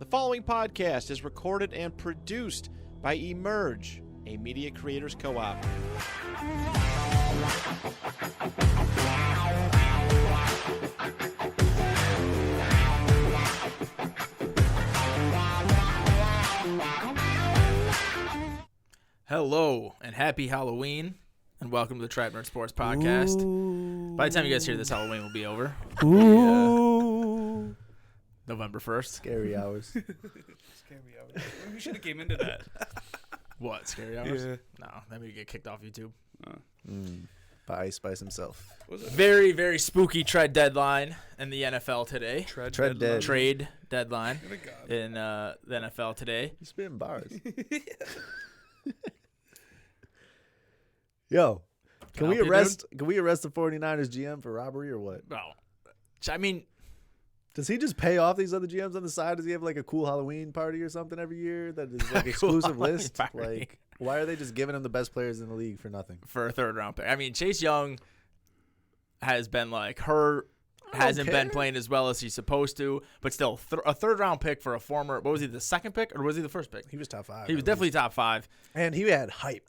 The following podcast is recorded and produced by Emerge, a media creators co-op. Hello and happy Halloween, and welcome to the Tribe Nerd Sports Podcast. Ooh. By the time you guys hear this, Halloween will be over. Ooh. November 1st. Scary hours. Scary hours. We should have came into that. What, scary hours? Yeah. No, then we get kicked off YouTube. By Ice Spice himself. Very, very spooky trade deadline in the NFL today. Tread Trade deadline Oh my God. in the NFL today. You spitting bars. Yo, can we arrest the 49ers GM for robbery or what? No. I mean, Does he just pay off these other GMs on the side? Does he have like a cool Halloween party or something every year that is like exclusive Halloween list? party. Like, why are they just giving him the best players in the league for nothing? for a third round pick. I mean, Chase Young has been like hurt, hasn't been playing as well as he's supposed to, but still a third round pick for a former. What was he, the second pick or was he the first pick? He was top 5. He was definitely top 5. And he had hype.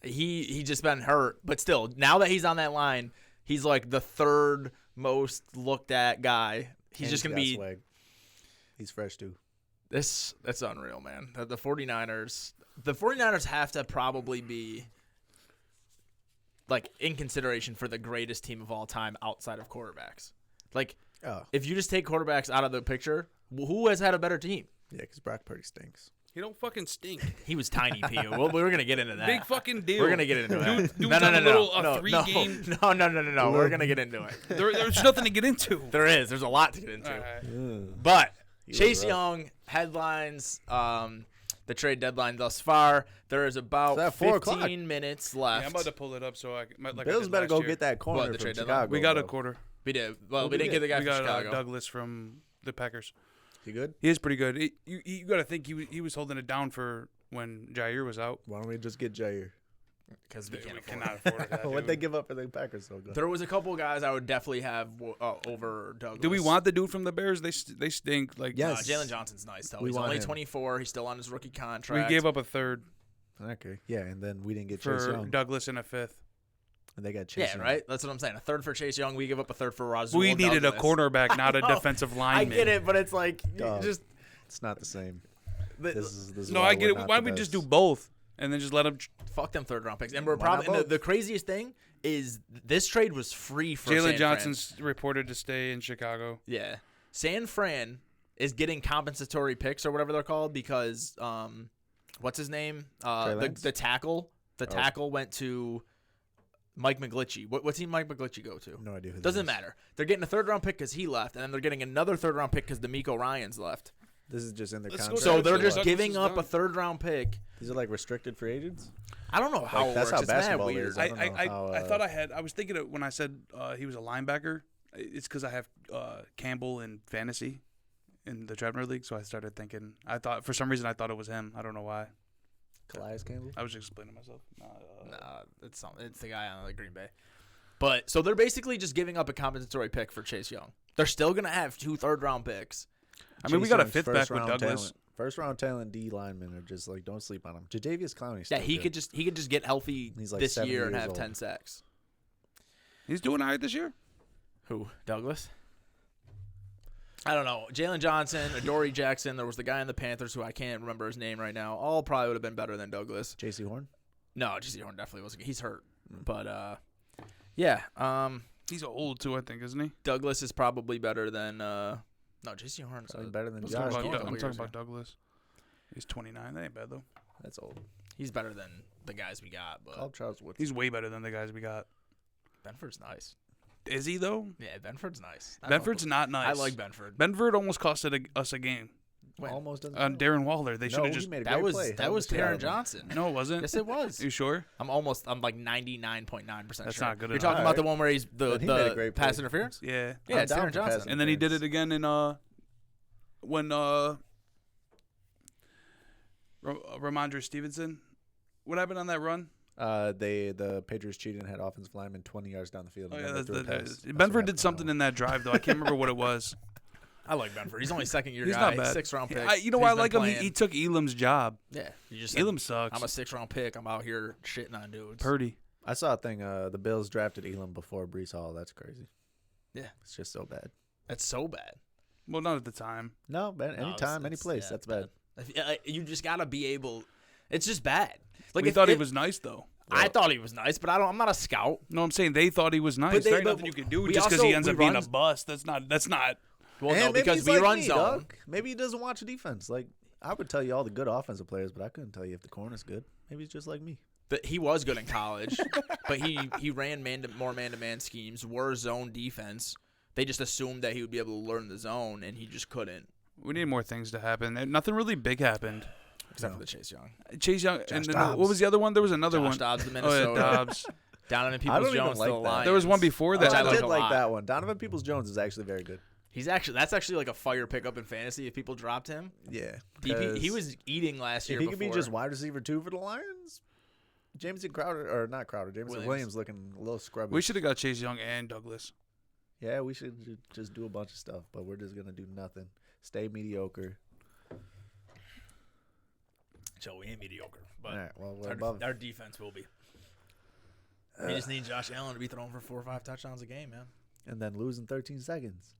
He just been hurt, but still, now that he's on that line, he's like the third most looked at guy. He's just gonna be. Swag. He's fresh too. That's unreal, man. The 49ers have to probably be like in consideration for the greatest team of all time outside of quarterbacks. Like, if you just take quarterbacks out of the picture, who has had a better team? Yeah, because Brock Purdy stinks. He don't fucking stink. He was tiny, P.U. Well, we're gonna get into that. Big fucking deal. We're gonna get into it. Dude's No. on a three-game. No. We're gonna get into it. There's nothing to get into. There's a lot to get into. All right. But He Chase was rough. Young headlines the trade deadline thus far. There is about It's at 4 15 o'clock. minute Yeah, left. I'm about to pull it up so I can. Like Bills better go get that What, corner the from trade deadline? Chicago. We got a bro. quarter. We did. Well, Who'd we we didn't get the guy We from got Chicago. Douglas from the Packers. He good? He is pretty good. You got to think he was holding it down for when Jair was out. Why don't we just get Jair? Because we We can't afford it. cannot afford it. What'd they give up for the Packers so good? There was a couple guys I would definitely have over Douglas. Do we want the dude from the Bears? They stink. Like Yes. Jalen Johnson's nice, though. We He's want only him. 24. He's still on his rookie we contract. gave up a third Okay. Yeah, and then we didn't get Chase for Young. Douglas and a fifth. And they got Chase Yeah, Young. right? That's what I'm saying. A third for Chase Young. We give up a third for Rasul We needed a Douglas. cornerback, not a I know. defensive I lineman. get it, but it's like, you Dog. just. It's not the same. The, This is No, why I get we're it. not Why the don't we just best. do both and then just let him? Fuck them third round picks. And we're Why not probably both? the craziest thing is this trade was free for Jalen San Johnson's reported to stay in Chicago. Fran. Yeah. San Fran is getting compensatory picks or whatever they're called because what's his name? Lance? The tackle. The tackle went to Mike McGlinchey. What team Mike McGlinchey go to? No idea who that Doesn't is. matter. They're getting a third round pick because he left, and then they're getting another third round pick because D'Amico Ryans left. This is just in their Let's go contract. So Douglas they're is just done. giving Douglas up is a third round pick. These are like restricted free agents? I don't know how it that's works. how It's mad basketball weird. is. I don't know how, I thought I was thinking it when I said he was a linebacker. It's because I have Campbell in fantasy in the Trapner League, so I started thinking. I thought for some reason I thought it was him. I don't know why. Calais Campbell? I was just explaining myself. It's the guy on the Green Bay. But so they're basically just giving up a compensatory pick for Chase Young. They're still gonna have 2 third-round picks. I mean, we Chase got a Young's fifth back with first-round Douglas. talent. First-round talent D linemen are just like, don't sleep on him. Jadavius Clowney's Yeah, still he good. could just get healthy He's like this 70 year and years have old. 10 sacks. He's doing all right this year. Who? Douglas? I don't know. Jalen Johnson, Adoree Jackson. There was the guy in the Panthers who I can't remember his name right now. All probably would have been better than Douglas. J.C. Horn? No, J.C. Horn definitely wasn't. He's hurt. But yeah. He's old too, I think, isn't he? Douglas is probably better than. No, J.C. Horn's Probably better than was Josh. talking about Gordon. Doug- I'm years talking ago. about Douglas. He's 29. That ain't bad though. That's old. He's better than the guys we got. But Call Charles Woodson. He's way better than the guys we got. Benford's nice. Is he though? Yeah, Benford's nice. Benford's not nice. I like Benford. Benford almost costed us a game. When? Almost doesn't On count. Darren Waller, they should No, have he just. made a That great was play. that was Held the shit out Taron of him. Johnson. No, it wasn't. Yes, it was. You sure? I'm like 99.9% sure. That's not good You're enough. talking about the one where he's Then he made a the great pass play. interference? Yeah. Yeah, I'm it's down Taron for Johnson. passing. And then he did interference. it again in when Ramondre Stevenson. What happened on that run? The Patriots cheated and had offensive linemen 20 yards down the field. Oh and yeah, then they threw a pass. That's what Benford happened did something in that drive though. I can't remember what it was. I like Benford. He's only second-year He's guy. not bad. 6th-round pick. You know He's why I been like him? playing. He took Elam's job. Yeah. You just said, Elam sucks. I'm a 6th-round pick. I'm out here shitting on dudes. Purdy. I saw a thing. The Bills drafted Elam before Brees Hall. That's crazy. Yeah. It's just so bad. That's so bad. Well, not at the time. No, man. No, Anytime, any place. yeah, That's bad. You just got to be able. It's just bad. Like We thought he was nice, though. I thought he was nice, but I'm not a scout. No, I'm saying they thought he was nice. There ain't nothing you can do just because he ends up being a bust. That's not. Well, And no, maybe because he's we like run me, zone. dog. Maybe he doesn't watch defense. Like, I would tell you all the good offensive players, but I couldn't tell you if the corner's good. Maybe he's just like me. But he was good in college. But he ran more man-to-man schemes, were zone defense. They just assumed that he would be able to learn the zone, and he just couldn't. We need more things to happen. Nothing really big happened. Except for the Chase Young. Chase Young. And then, Dobbs. what was the other one? There was another Josh one. Dobbs, the Oh, Minnesota. yeah, Dobbs. Donovan I don't even Peoples-Jones like to the that. Lions. There was one before that. Which I I like did a like lot. that one. Donovan Peoples-Jones is actually very good. That's actually like a fire pickup in fantasy if people dropped him. Yeah. DP, he was eating last year If he before. could be just wide receiver 2 for the Lions, Jameson Crowder, or not Crowder, Jameson Williams looking a little scrubby. We should have got Chase Young and Douglas. Yeah, we should just do a bunch of stuff, but we're just going to do nothing. Stay mediocre. So we ain't mediocre, but All right, well, we're above. our defense will be. We just need Josh Allen to be throwing for 4 or 5 touchdowns a game, man. And then lose in 13 seconds.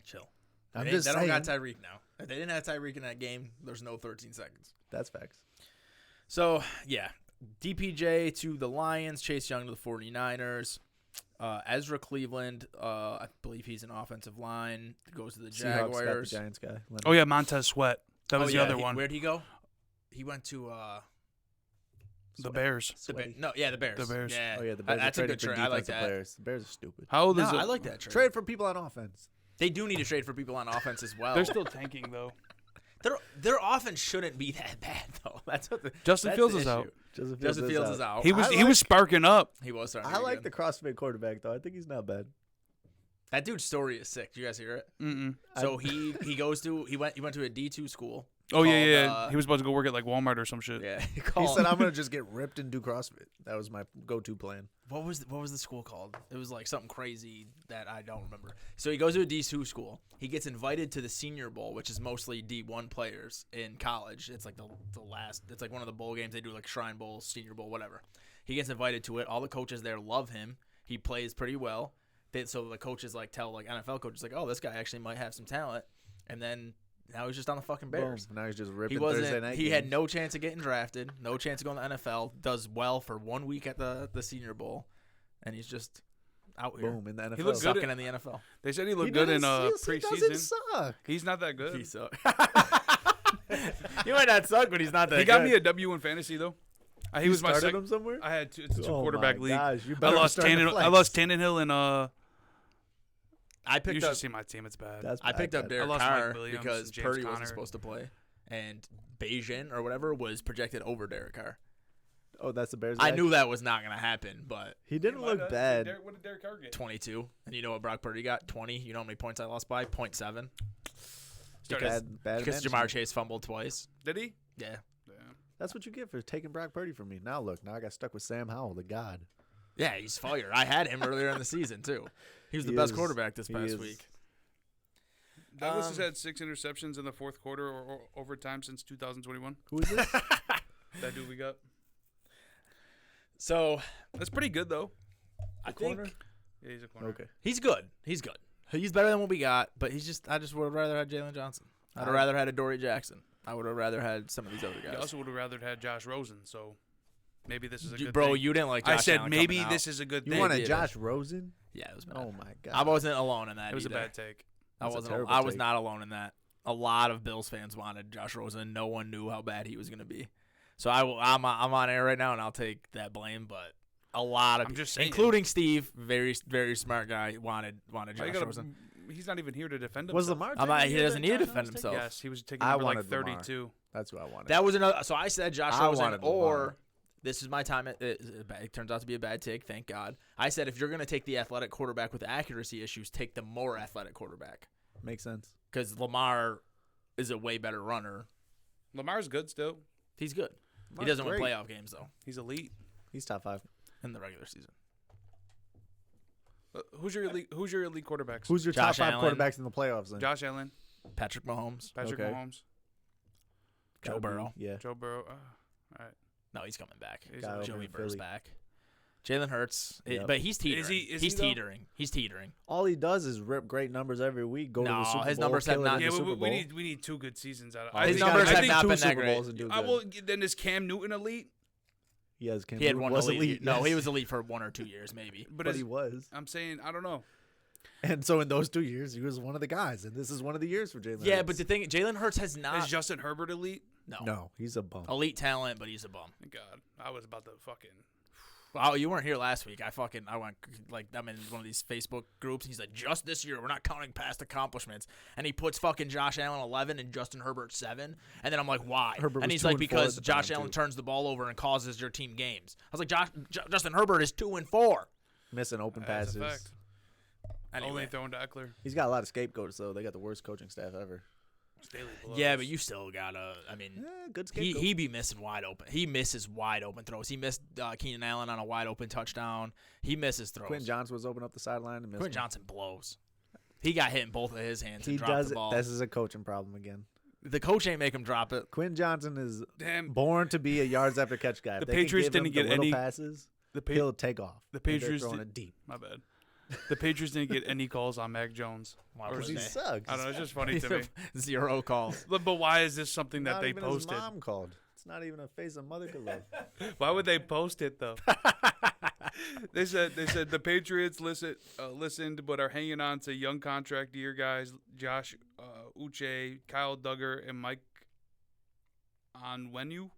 Chill. I'm They just don't saying. got Tyreek now. If they didn't have Tyreek in that game, there's no 13 seconds. That's facts. So, yeah. DPJ to the Lions, Chase Young to the 49ers. Ezra Cleveland, I believe he's an offensive line, goes to the Seahawks got the Jaguars. Giants guy. Leonard. Oh, yeah, Montez Sweat. That was the other one. Where'd he go? He went to The Bears. the Sweaty. the Bears. The Bears. Yeah, Oh, yeah, the Bears that's are a good trading for trade. I like defensive that. players. The Bears are stupid. How old No, is it? I like that trade. Trade for people on offense. They do need to trade for people on offense as well. They're still tanking, though. Their offense shouldn't be that bad though. That's what Justin that's Fields the is issue. out. Justin Fields is out. He was sparking up. He was starting. I like the CrossFit quarterback, though. I think he's not bad. that dude's story is sick. Do you guys hear it? Mm-mm. So he went to a D2 school. Oh, called, yeah. He was about to go work at, like, Walmart or some shit. Yeah. He called, said, I'm going to just get ripped and do CrossFit. That was my go-to plan. what was the school called? It was like something crazy that I don't remember. So he goes to a D2 school. He gets invited to the Senior Bowl, which is mostly D1 players in college. It's like the last. It's like one of the bowl games they do, like Shrine Bowl, Senior Bowl, whatever. He gets invited to it. All the coaches there love him. He plays pretty well. So the coaches tell NFL coaches oh, this guy actually might have some talent. And then now he's just on the fucking Bears. Boom. Now he's just ripping Thursday night He had games. no chance of getting drafted, no chance of going to the NFL. Does well for 1 week at the Senior Bowl, and he's just out here. Boom in the NFL. He looked good Sucking in the NFL. They said he looked good in He preseason. doesn't suck. He's not that good. He sucks. He might not suck, but he's not that He got good. me a W in fantasy, though. He was my started second. him somewhere? I had two. It's a Oh two-quarterback my league. gosh, you I better lost start to Tannehill. flex. I lost Tannehill and I you picked should up. see my team. It's bad. That's I picked bad. up Derek lost Mike Carr Williams because and James Purdy Conner. wasn't supposed to play, and Bayesian or whatever was projected over Derek Carr. Oh, that's the Bears I guy? knew that was not going to happen, but He didn't look bad. What did Derek Carr get? 22, and you know what Brock Purdy got? 20. You know how many points I lost by? 0.7. Bad Because management. Jamar Chase fumbled twice. Did he? Yeah. That's what you get for taking Brock Purdy from me. Now look, now I got stuck with Sam Howell, the god. Yeah, he's fire. I had him earlier in the season, too. He was the He best is. quarterback this He past is. week. Douglas has had 6 interceptions in the fourth quarter or overtime since 2021. Who is this? That dude we got. So, That's pretty good though. I think corner? Yeah, he's a corner. Okay. he's good. He's good. He's better than what we got, but I just would have rather had Jalen Johnson. I'd have rather had a Dory Jackson. I would have rather had some of these other I guys. also would have rather had Josh Rosen. So maybe this is a good Bro, thing. you didn't like Josh I said Allen maybe coming this out. is a good You thing. wanted did. Josh Rosen? Yeah, it was bad. Oh my god. I wasn't alone in that It was either. a bad take. That's a I terrible was take. not alone in that. A lot of Bills fans wanted Josh Rosen. No one knew how bad he was going to be. So I'm on air right now, and I'll take that blame. But a lot of I'm just saying. including Steve, very very smart guy, wanted Why you Josh gotta- Rosen. He's not even here to defend Was himself. Lamar? I'm not, taking he the doesn't need to Josh defend Allen himself. Yes, he was taking I number like wanted Lamar. 32. That's what I wanted. That was another. So I said Josh I Rosen, wanted Lamar. or this is my time. It turns out to be a bad take. Thank God. I said if you're going to take the athletic quarterback with accuracy issues, take the more athletic quarterback Makes sense. because Lamar is a way better runner. Lamar's good still. He's good. Lamar's he doesn't great. win playoff games though He's elite. He's top 5. in the regular season. Who's your elite quarterbacks? Who's your Josh top 5 Allen. quarterbacks in the playoffs then? Josh Allen. Patrick Mahomes. Patrick Okay. Mahomes. Joe Gotta be- Burrow. Yeah. Joe Burrow. All right. No, he's coming back. He's Guy over Joey in Burrow's Philly. back. Jalen Hurts, Yep. but he's teetering. Is he's he, though? teetering. He's teetering. All he does is rip great numbers every week. Go to No, the Super his Bowl, numbers have kill it not- in Yeah, the but Super Bowl. we need 2 good seasons out of. Oh, I His he's think- numbers gotta have take not two been that Super great. Bowls and do I good. will. Then is Cam Newton elite? Yes, Cam He had Newton one was elite. elite. No, he yes. was elite for 1 or 2 years, maybe. But he was. I'm saying I don't know. And so in those 2 years, he was one of the guys, and this is one of the years for Jalen. Yeah, Hurts. but the thing, Jalen Hurts has not. Is Justin Herbert elite? no, he's a bum. Elite talent, but he's a bum. Thank God, I was about to fucking. Oh, you weren't here last week. I went like I'm in one of these Facebook groups. And he's like, just this year, we're not counting past accomplishments, and he puts fucking Josh Allen 11 and Justin Herbert 7, and then I'm like, why? Herbert And was he's 2 like, and 4 because at the Josh time, Allen too. turns the ball over and causes your team games. I was like, Justin Herbert is 2 and 4. Missing open That's a passes. fact. Anyway. Only throwing to Eckler. He's got a lot of scapegoats, though. They got the worst coaching staff ever. Staley Yeah, blows. but you still gotta. I mean, Good he scapegoat. he be missing wide open. He misses wide open throws. He missed Keenan Allen on a wide open touchdown. He misses throws. Quentin Johnson was open up the sideline and missed. Quentin one. Johnson blows. He got hit in both of his hands He and dropped does the it. ball. This is a coaching problem again. The coach ain't make him drop it. Quentin Johnson is Damn. born to be a yards after catch guy. If The they can Patriots give him didn't the get little any- passes. The pa- He'll take off. the And they're Patriots throwing did- it deep. My bad. The Patriots didn't get any calls on Mac Jones. Why Or would He they? sucks. I don't know. It's just funny to me. 0 calls. But why is this something that Not they even posted? His mom called. It's not even a face a mother could love. Why would they post it though? They said the Patriots listened but are hanging on to young contract year guys Josh Uche, Kyle Duggar, and Mike Onwenu.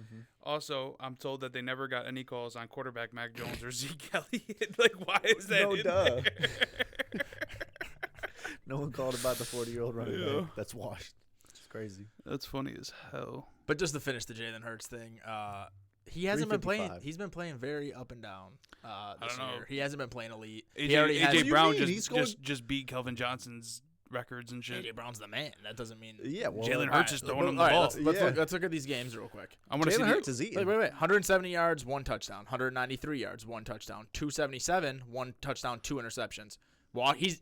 Mhm. Also, I'm told that they never got any calls on quarterback Mac Jones or Zeke Elliott. Like, why is that? No, in duh. there? No one called about the 40-year-old running Yeah. back that's washed. It's crazy. That's funny as hell. But just to finish the Jalen Hurts thing, he hasn't been playing. 355. He's been playing very up and down this don't know. year. He hasn't been playing elite. AJ, he already has. do AJ you Brown mean? He's just beat Kelvin Johnson's records and shit. AJ Brown's the man. That doesn't mean. Yeah, well, Jalen All Hurts right, is throwing him the all right, ball. Yeah. Let's look at these games real quick. I want to see Jalen the, Hurts is eating. Wait. 170 yards, 1 touchdown. 193 yards, 1 touchdown. 277, 1 touchdown, 2 interceptions.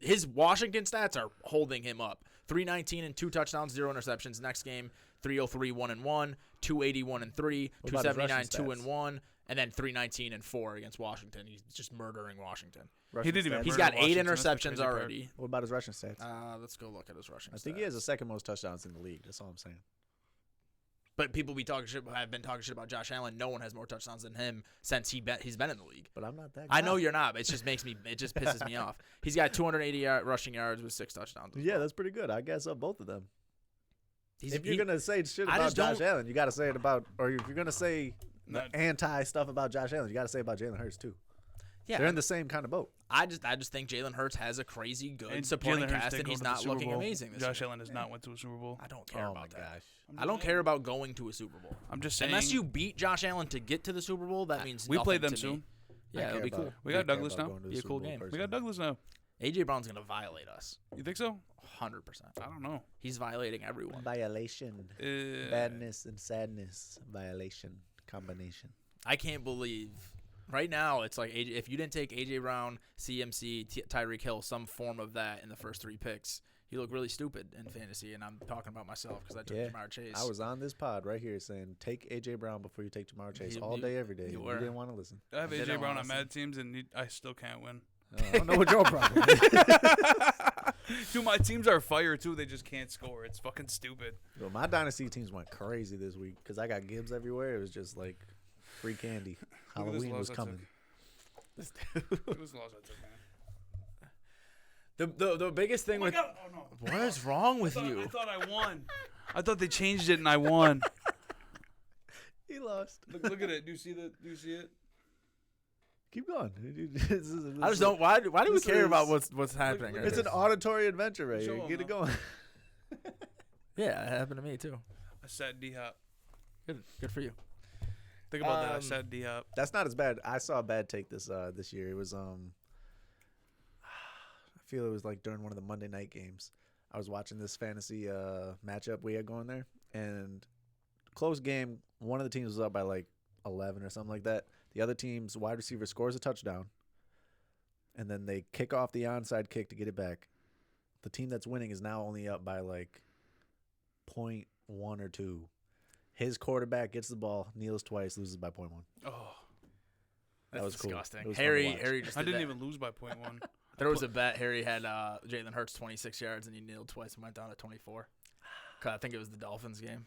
His Washington stats are holding him up. 319 and 2 touchdowns, 0 interceptions. Next game, 303, 1-1, 281 and 3, What about his 279, rushing 2 and 1, and then 319 and 4 against Washington. He's just murdering Washington. Rushing didn't even stats. He's Murder got 8 Washington, that's the interceptions crazy part. already. What about his rushing stats? Let's go look at his rushing I think stats. he has the second most touchdowns in the league. That's all I'm saying. But people have been talking shit about Josh Allen. No one has more touchdowns than him since he's been in the league. But I'm not that. I know guy. you're not, but it just pisses me off. He's got 280 rushing yards with 6 touchdowns. as Yeah, well. that's pretty good. I guess up both of them. He's, If you're gonna say shit I about just Josh don't- Allen, you got to say it about, or if you're gonna say the Not- anti stuff about Josh Allen, you got to say about Jalen Hurts too. yeah, They're in the same kind of boat. I just think Jalen Hurts has a crazy good and supporting Jalen Hurts cast, did and go he's to the not Super looking Bowl. amazing this Josh year. Allen has not went to a Super Bowl. I don't care Oh about my that. gosh. I don't care about going to a Super Bowl. I'm just saying. Unless you beat Josh Allen to get to the Super Bowl, that means we play nothing them to soon. me. Yeah, it'll be cool. We got Douglas now. Be a cool game. We got Douglas now. AJ Brown's gonna violate us. You think so? 100%. I don't know. He's violating everyone. Violation, badness and sadness, violation combination. I can't believe right now it's like if you didn't take AJ Brown, CMC, Tyreek Hill, some form of that in the first 3 picks, you look really stupid in fantasy. And I'm talking about myself because I took Yeah, Jamar Chase. I was on this pod right here saying take AJ Brown before you take Jamar Chase all You- day, every day. you You were. didn't want to listen. I have I AJ didn't Brown wanna on mad teams, and I still can't win. I don't know what your problem is. Dude, my teams are fire too. They just can't score. It's fucking stupid. Yo, my dynasty teams went crazy this week because I got Gibbs everywhere. It was just like free candy. Look at this Halloween loss was I coming. Look at this loss I took, man. the biggest thing Oh my with God. Oh, no. what is wrong with I you? thought I won. I thought they changed it and I won. He lost. Look at it. Do you see it? Keep going. I just don't. Why do we this care about is- what's happening? look right It's here? an auditory adventure right Show here. him, Get it though. going. Yeah, it happened to me too. I said D Hop. Good for you. Think about that. I Um, said D Hop. That's not as bad. I saw a bad take this year. It was I feel it was like during one of the Monday night games. I was watching this fantasy matchup we had going there, and close game. One of the teams was up by like 11 or something like that. The other team's wide receiver scores a touchdown, and then they kick off the onside kick to get it back. the team that's winning is now only up by like 0.1 or 2. His quarterback gets the ball, kneels twice, loses by 0.1. Oh, That was cool. disgusting. It was fun to watch. Harry just I did didn't that. even lose by 0.1. There was a bet. Harry had Jalen Hurts 26 yards, and he kneeled twice and went down to 24. 'Cause I think it was the Dolphins game.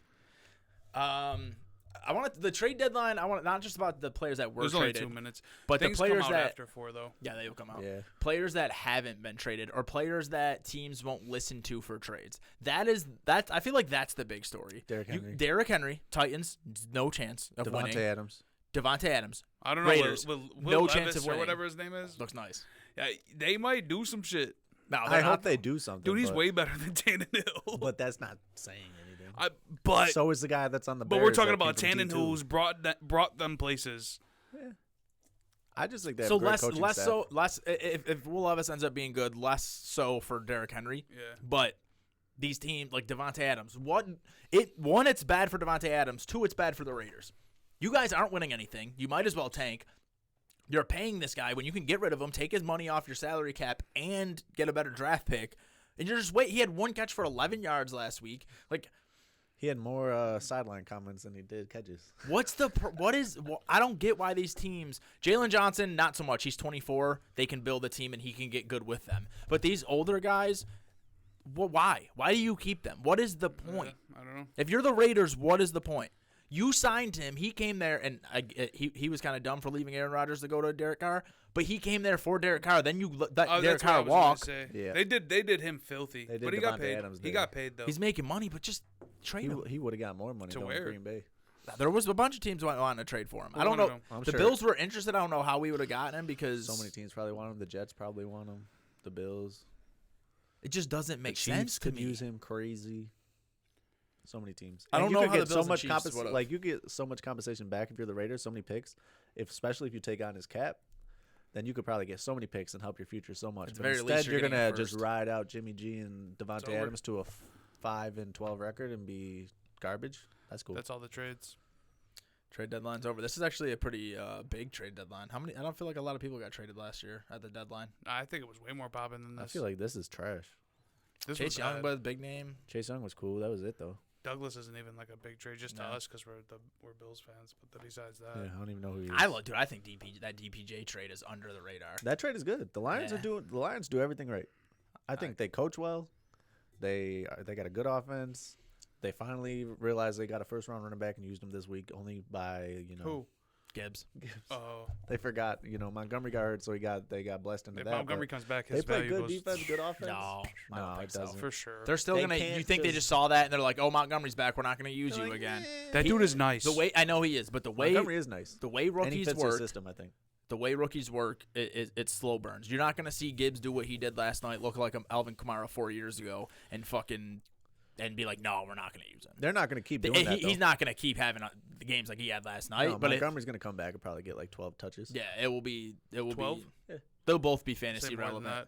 I want the trade deadline. I want not just about the players that were There's only traded, 2 minutes. but Things the players come out that after 4 though. yeah, they will come out. Yeah. Players that haven't been traded or players that teams won't listen to for trades. That I feel like that's the big story. Derrick Henry. Henry, Titans, no chance of winning. Devontae Adams, I don't know. Raiders, Will no Levis chance of or winning. whatever his name is. Looks nice. Yeah, they might do some shit. No, I hope they do something. Dude, he's but, way better than Tannehill. But that's not saying anything. But So is the guy that's on the but Bears we're talking that about came from Tannehill, D2. who's brought them places. I just think they have So a great less coaching less staff. so less if Will Levis ends up being good, less so for Derrick Henry. Yeah. But these teams like Devontae Adams, it's bad for Devontae Adams. 2, it's bad for the Raiders. You guys aren't winning anything. You might as well tank. You're paying this guy when you can get rid of him, take his money off your salary cap, and get a better draft pick. And you're just wait. He had 1 catch for 11 yards last week. Like, He had more sideline comments than he did catches. I don't get why these teams. Jalen Johnson, not so much. He's 24. They can build a team and he can get good with them. But these older guys, why? Why do you keep them? What is the point? I don't know. If you're the Raiders, what is the point? You signed him. He came there, and he was kind of dumb for leaving Aaron Rodgers to go to Derek Carr. But he came there for Derek Carr. Then you let Derek That's what I Carr was gonna walk. say. Yeah. They did him filthy. They did but he got Devontae paid. Adams He did. got paid though. He's making money, but just trade him. He would have got more money To going to where? Green Bay. There was a bunch of teams wanting to trade for him. Who I don't wanted know. him? I'm The sure Bills were interested. I don't know how we would have gotten him because So many teams probably want him. The Jets probably want him. The Bills. it just doesn't make the sense Chiefs to could me. use him crazy. So many teams. I And don't you know could how get the Bills so and much Chiefs would've- like you get so much compensation back if you're the Raiders. So many picks, especially if you take on his cap, then you could probably get so many picks and help your future so much. At the But very instead, least, you're you're getting a gonna just first. ride out Jimmy G and Devontae over. Adams to a 5-12 record and be garbage. That's cool. That's all the trades. Trade deadline's over. This is actually a pretty big trade deadline. How many? I don't feel like a lot of people got traded last year at the deadline. I think it was way more popping than this. I feel like this is trash. this Chase was Young bad. was a big name. Chase Young was cool. That was it though. Douglas isn't even like a big trade just to No. us because we're Bills fans. But besides that, Yeah, I don't even know who he is. I think that DPJ trade is under the radar. That trade is good. The Lions Yeah. the Lions do everything right. I think they coach well. They got a good offense. They finally realized they got a first-round running back and used him this week only by who? Gibbs. Oh, They forgot, Montgomery got hurt, so they got blessed into if that. Montgomery but comes back, they his play value good goes defense, good offense. No, I don't think it so. doesn't. for sure. They're still They gonna. You can't think they just- just saw that and they're like, "Oh, Montgomery's back. We're not gonna use They're you like, again." "Eh." That dude is nice. The way I know he is, but the way Montgomery is nice. the way And he rookies fits their work, system, I think. the way rookies work, it's slow burns. You're not gonna see Gibbs do what he did last night, look like Alvin Kamara 4 years ago, and be like, "No, we're not gonna use him." They're not going to keep doing that, He's though. not gonna keep having the games like he had last night. No, but Montgomery's going to come back and probably get like 12 touches. yeah, it will be. 12? Yeah. They'll both be fantasy Say more than relevant.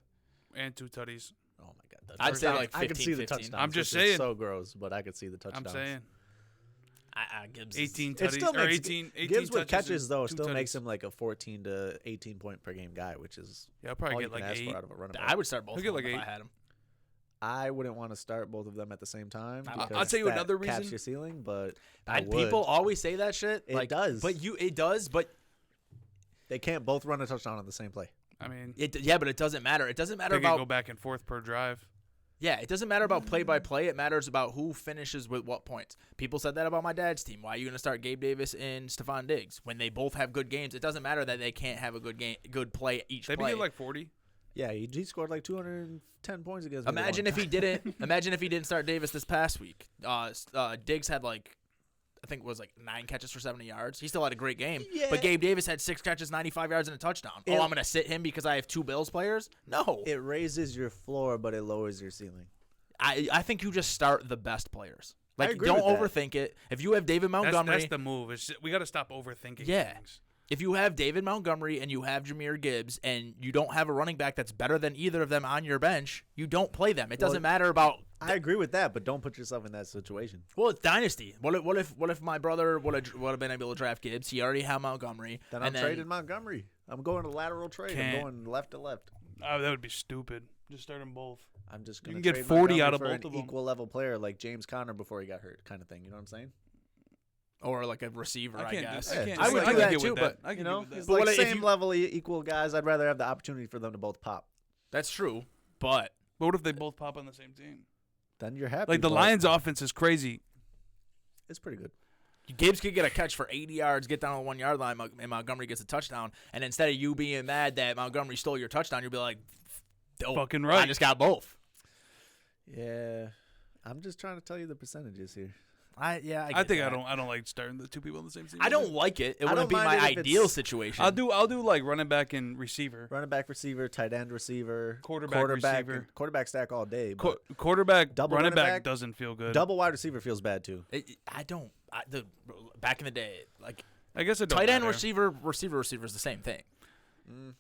that. And 2 tutties. Oh, my God. I'd say touchdowns. like I could see the 15. touchdowns. I'm just which is saying. so gross, but I could see the touchdowns. I'm saying Gibbs 18 It tutties still or makes 18 Gibbs with touches catches, and though, 2 still makes tutties. him like a 14 to 18 point per game guy, which is Yeah, I'll all probably you get can like ask 8. for out of a running back. I would start both He'll of get them like if 8. I had him. I wouldn't want to start both of them at the same time. I'll because tell you that another caps reason. your ceiling, but I And would. people always say that shit. It like, does. but it does. But They can't both run a touchdown on the same play. I mean, but it doesn't matter. It doesn't matter they can about go back and forth per drive. Yeah, it doesn't matter about play by play. It matters about who finishes with what points. People said that about my dad's team. Why are you going to start Gabe Davis and Stephon Diggs when they both have good games? It doesn't matter that they can't have a good play each They play. get like 40. Yeah, he scored like 210 points against me. Imagine if he didn't. Imagine if he didn't start Davis this past week. Diggs had I think it was 9 catches for 70 yards. He still had a great game. Yeah. But Gabe Davis had 6 catches, 95 yards, and a touchdown. It- I'm going to sit him because I have 2 Bills players? No. It raises your floor, but it lowers your ceiling. I think you just start the best players. I Like, agree don't with that. overthink it. If you have David Montgomery, That's the move. It's just, we got to stop overthinking Yeah. things. if you have David Montgomery and you have Jahmyr Gibbs and you don't have a running back that's better than either of them on your bench, you don't play them. It doesn't matter about. I agree with that, but don't put yourself in that situation. Well, it's dynasty. What if my brother would have been able to draft Gibbs? He already had Montgomery. Then and I'm trading Montgomery. I'm going to lateral trade. Can't. I'm going left to left. Oh, that would be stupid. Just start them both. I'm just You going can to get 40 out of for both an of them. equal level player like James Conner before he got hurt, kind of thing. You know what I'm saying? Or like a receiver, I guess. Yeah, I would I do can that get too, with but I can You get know, with that. he's But like what if same you- level, equal guys. I'd rather have the opportunity for them to both pop. that's true. But But what if they both pop on the same team? Then you're happy. Like the but Lions' offense is crazy. it's pretty good. Gibbs could get a catch for 80 yards, get down on the 1 yard line, and Montgomery gets a touchdown. And instead of you being mad that Montgomery stole your touchdown, you'll be like, "Dope, Fucking right. I just got both." Yeah, I'm just trying to tell you the percentages here. I I think I don't like starting the two people on the same team. I don't like it. It I wouldn't don't be mind my it if ideal it's- situation. I'll do like running back and receiver. Running back, receiver, tight end, receiver, Quarterback, receiver. quarterback stack all day. But Quarterback, Double running running back back, doesn't feel good. double wide receiver feels bad too. I don't. Back in the day, like I guess it don't tight end, matter. receiver is the same thing.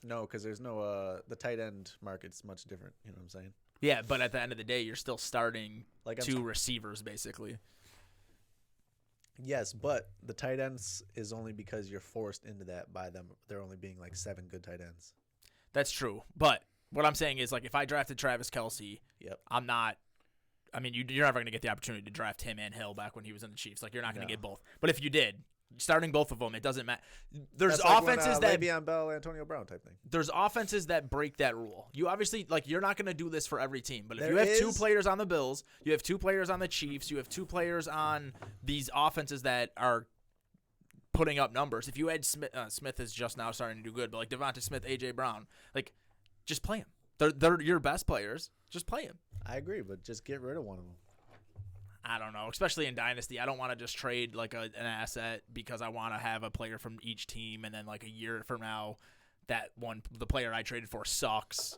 No, because there's no the tight end market's much different. You know what I'm saying? Yeah, but at the end of the day, you're still starting Like two receivers basically. Yes, but the tight ends is only because you're forced into that by them. There only being like 7 good tight ends. That's true. But what I'm saying is, like, if I drafted Travis Kelce, Yep. I'm not. I mean, you're never going to get the opportunity to draft him and Hill back when he was in the Chiefs. Like, you're not going to No. get both. But if you did, starting both of them, it doesn't matter. There's That's like offenses when, that Le'Veon Bell, Antonio Brown type thing. there's offenses that break that rule. You obviously, like, you're not going to do this for every team. But if There you have 2 is- players on the Bills, you have 2 players on the Chiefs, you have 2 players on these offenses that are putting up numbers. If you had Smith is just now starting to do good, but like Devonta Smith, AJ Brown, like, just play them. They're your best players. Just play them. I agree, but just get rid of one of them. I don't know, especially in Dynasty. I don't want to just trade like an asset because I want to have a player from each team, and then like a year from now, the player I traded for sucks.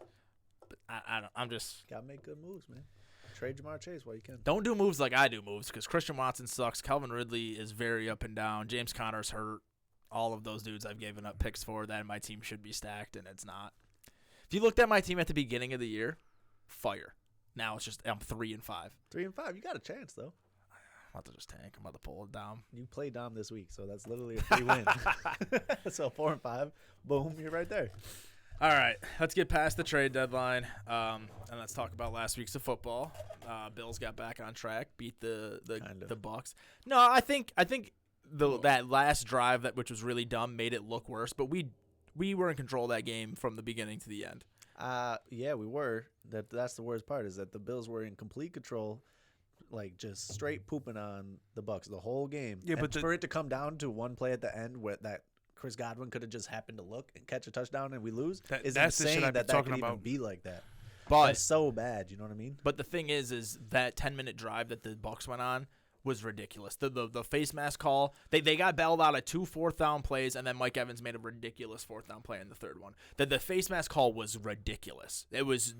But I don't. I'm just Gotta make good moves, man. Trade Jamar Chase while you can. don't do moves like I do moves because Christian Watson sucks. Calvin Ridley is very up and down. James Conner's hurt. All of those dudes I've given up picks for that my team should be stacked, and it's not. If you looked at my team at the beginning of the year, fire. Now it's just I'm 3-5. 3-5. You got a chance though. I'm about to just tank. I'm about to pull it down. You play Dom this week, so that's literally a free win. So 4-5, boom, you're right there. All right, let's get past the trade deadline, and let's talk about last week's of football. Bills got back on track, beat the Bucs. No, I think that last drive which was really dumb made it look worse, but we were in control of that game from the beginning to the end. Yeah, we were. That's the worst part is that the Bills were in complete control, like just straight pooping on the Bucs the whole game. Yeah, And but for it to come down to one play at the end where that Chris Godwin could have just happened to look and catch a touchdown and we lose, is that's the shit insane I've been that talking could even about. be like that. But That's so bad. You know what I mean? But the thing is that 10-minute drive that the Bucs went on was ridiculous. The face mask call, they got bailed out of 2 fourth-down plays, and then Mike Evans made a ridiculous fourth-down play in the third one. The face mask call was ridiculous. It was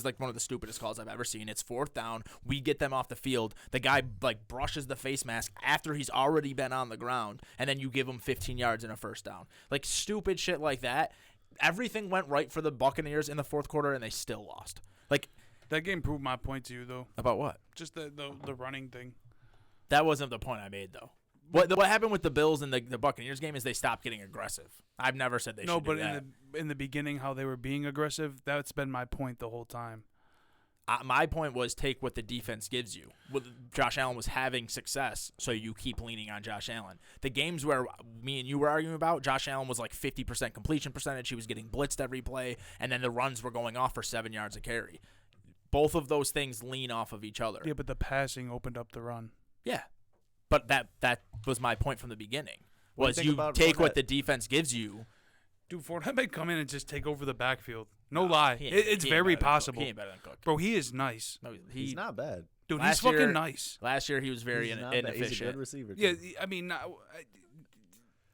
like one of the stupidest calls I've ever seen. It's 4th down. We get them off the field. The guy like brushes the face mask after he's already been on the ground, and then you give him 15 yards and a first down. Like stupid shit like that. Everything went right for the Buccaneers in the fourth quarter, and they still lost. Like That game proved my point to you, though. about what? Just the running thing. That wasn't the point I made, though. What happened with the Bills and the Buccaneers game is they stopped getting aggressive. I've never said they should do that. in the beginning, how they were being aggressive, that's been my point the whole time. My point was take what the defense gives you. Josh Allen was having success, so you keep leaning on Josh Allen. The games where me and you were arguing about, Josh Allen was like 50% completion percentage. He was getting blitzed every play, and then the runs were going off for 7 yards a carry. Both of those things lean off of each other. Yeah, but the passing opened up the run. Yeah. But that was my point from the beginning, What was do you you think about take what Fournette? the defense gives you. Dude, Fournette may come in and just take over the backfield. No lie. He ain't- It's he ain't very better than Cook. possible. He ain't better than Cook. Bro, he is nice. No, He's not bad. Dude, he's Last fucking year- nice. Last year he was very He's not bad. He's a good inefficient. receiver. Yeah, too. I mean,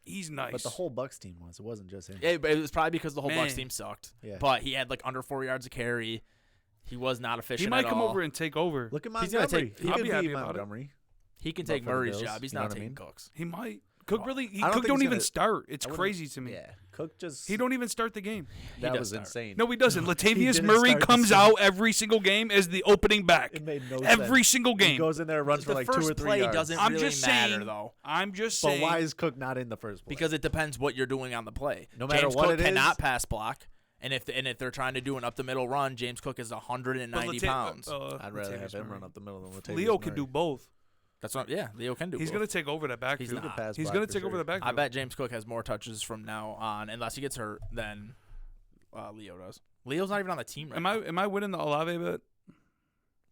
he's nice. But the whole Bucs team was. It wasn't just him. Yeah, but it was probably because the whole Bucs Man. team sucked. Yeah. But he had like under 4 yards a carry. He was not efficient. he might at come all. over and take over. Look at He's gonna Montgomery. take- He I'll could be be happy about it. Montgomery. He can But take for the Murray's Bills, job. He's you know not what I taking mean? Cook's. He might. Cook really. I don't Cook think don't he's even gonna- start. It's I wouldn't- crazy to me. Yeah, Cook just. He don't even start the game. That does was start. insane. No, he doesn't. Latavius didn't Murray start the comes season. out every single game as the opening back. It made no Every sense. single He game. goes in there and runs The for like 2 first or 3 play yards. doesn't I'm really just matter saying, though, I'm just But saying. why is Cook not in the first place? because it depends what you're doing on the play. No matter James what Cook it is- cannot pass block, And if they're trying to do an up the middle run, James Cook is 190 pounds. I'd rather have him Murray. run up the middle than Latavius Leo can Murray. do both. That's what. Yeah, Leo can do. He's both. going to take over that backfield. He's not. He's going to take over the backfield. I bet James Cook has more touches from now on, unless he gets hurt, than Leo does. Leo's not even on the team right now. Am I winning the Olave bet?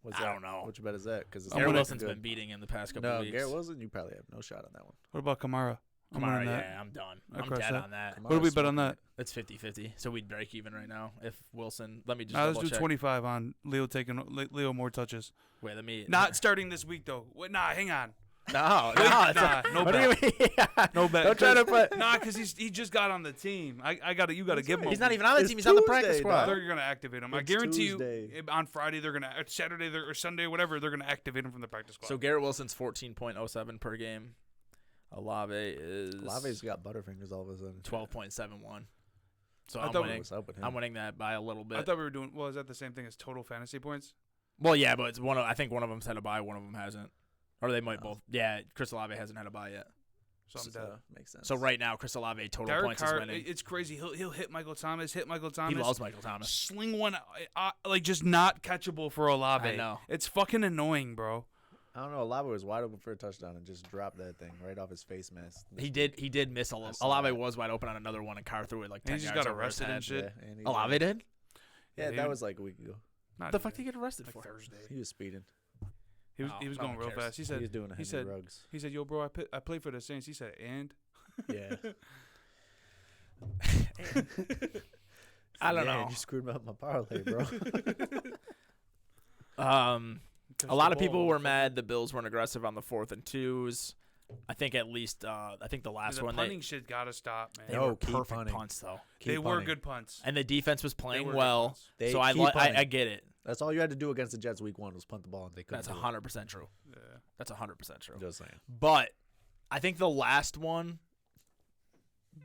What's I that? don't know. Which bet is that? Because Garrett Wilson's been beating him the past couple No, weeks. Garrett Wilson, you probably have no shot on that one. What about Kamara? Kamara, yeah, I'm done. I'm crush dead that. on that. What do we bet on that? It's 50-50, so we'd break even right now if Wilson. Let me just Let's double do check. 25 on Leo more touches. Wait, let me. Not starting this week though. Hang on. No, Wait, it's nah, no what do bet. you mean? No bet. Don't try to put. Nah, because he just got on the team. You got to give him. He's a not week. even on the It's team. He's on the practice Tuesday, squad. dog. They're gonna activate him. I It's guarantee Tuesday. you. On Friday they're gonna, Saturday or Sunday, whatever. They're gonna activate him from the practice squad. So Garrett Wilson's 14.07 per game. Olave is. Olave's got butterfingers all of a sudden. 12.71. So I I'm thought winning. What's up with him? I'm winning that by a little bit. I thought we were doing. Well, is that the same thing as total fantasy points? Well, yeah, but it's one of. I think one of them's had a bye. One of them hasn't. Or they might both. Yeah, Chris Olave hasn't had a bye yet. So I'm dead. Makes sense. So right now, Chris Olave total Derek points Carr, is winning. it's crazy. He'll hit Michael Thomas. He loves Michael Thomas. Sling one, like just not catchable for Olave. I know. It's fucking annoying, bro. I don't know. Olave was wide open for a touchdown and just dropped that thing right off his face mask. He did miss a I lot. saw Olave that. was wide open on another one, and Carr threw it like 10 And he just yards got over his arrested and head. shit. Yeah, and he Olave did? Yeah, Yeah, that was like a week ago. Not The even. fuck did he get arrested Like for? Thursday. He was speeding. He was Oh, going no one real cares. fast. He He said was doing a Henry said- Ruggs. he said, "Yo, bro, I played for the Saints." He said, "And." Yeah. I don't Yeah, know. you screwed up my parlay, bro. A lot of people were mad the Bills weren't aggressive on the 4th and 2s. I think at least the last The one punting shit gotta stop, man. they No, were keep perfect punting. punts though, They Keep were punting. good punts. and the defense was They playing were good well. punts. They So I keep punting. I get it. That's all you had to do against the Jets week 1 was punt the ball and they couldn't. That's do 100% true. Yeah. That's 100% true. it. Just saying. But I think the last one,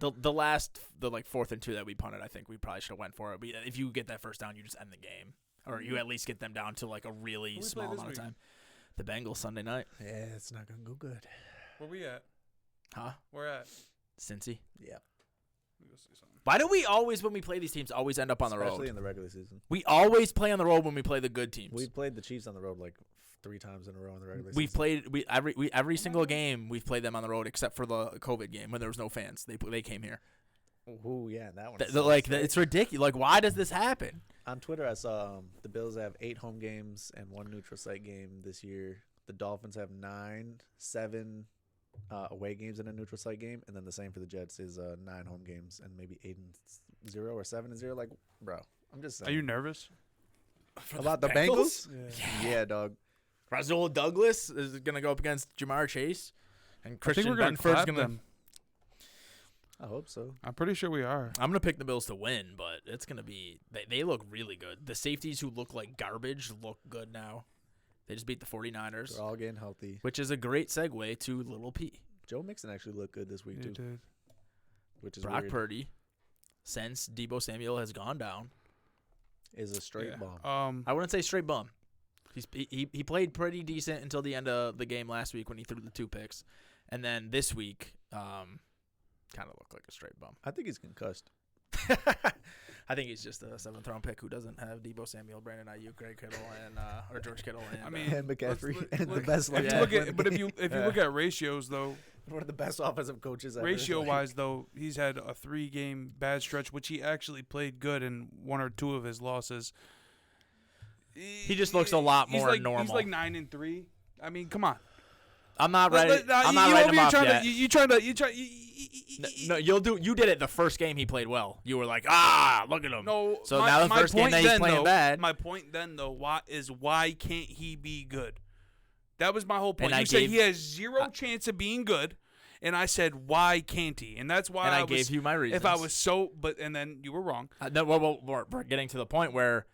the 4th and 2 that we punted, I think we probably should have went for it. But if you get that first down, you just end the game, or you at least get them down to like a really Who we small play this amount of week? time. The Bengals Sunday night, Yeah, it's not gonna go good. Where we at? huh? Where at? Cincy. Yeah. Let me go see something. Why do we always, when we play these teams, always end up on the Especially road? in the regular season. We always play on the road when we play the good teams. We played the Chiefs on the road like 3 times in a row in the regular We've season. played every single game we've played them on the road except for the COVID game when there was no fans. They came here. Ooh, yeah, that one. It's ridiculous. Like, why does this happen? On Twitter, I saw the Bills have 8 home games and 1 neutral site game this year. The Dolphins have 7 away games and a neutral site game, and then the same for the Jets is 9 home games and maybe 8-0 or 7-0. Like, bro, I'm just saying. Are you nervous? about the Bengals? Yeah, dog. Rasul Douglas is gonna go up against Jamar Chase, and I think Christian we're gonna Benford's clap gonna. them. I hope so. I'm pretty sure we are. I'm gonna pick the Bills to win, but it's gonna be. They look really good. The safeties who look like garbage look good now. They just beat the 49ers, They're all getting healthy. which is a great segue to Little P. Joe Mixon actually looked good this week, You too, did. which is Brock weird. Purdy, since Debo Samuel has gone down, Is a straight bomb. I wouldn't say straight bum. He played pretty decent until the end of the game last week when he threw the 2 picks, and then this week, kind of looked like a straight bum. I think he's concussed. I think he's just a 7th round pick who doesn't have Debo Samuel, Brandon Ayuk, Greg Kittle, and or George Kittle. And, I mean, And McCaffrey look- and the look- best If left you Yeah. look tackle in at, the but game. if you look at ratios though, One of the best offensive coaches ever. ratio wise though, he's had a 3-game bad stretch, which he actually played good in 1 or 2 of his losses. He just looks a lot more normal. He's like 9-3. I mean, come on. I'm not ready. I'm not writing him off yet. You trying to No, you did it the first game he played well. You were like, look at him. No. So now the first game that he's playing bad. My point then though, why can't he be good? That was my whole point. And You said he has zero chance of being good, and I said why can't he? And that's why And I was, gave you my reasons. If I was so, and then you were wrong. No, we're getting to the point where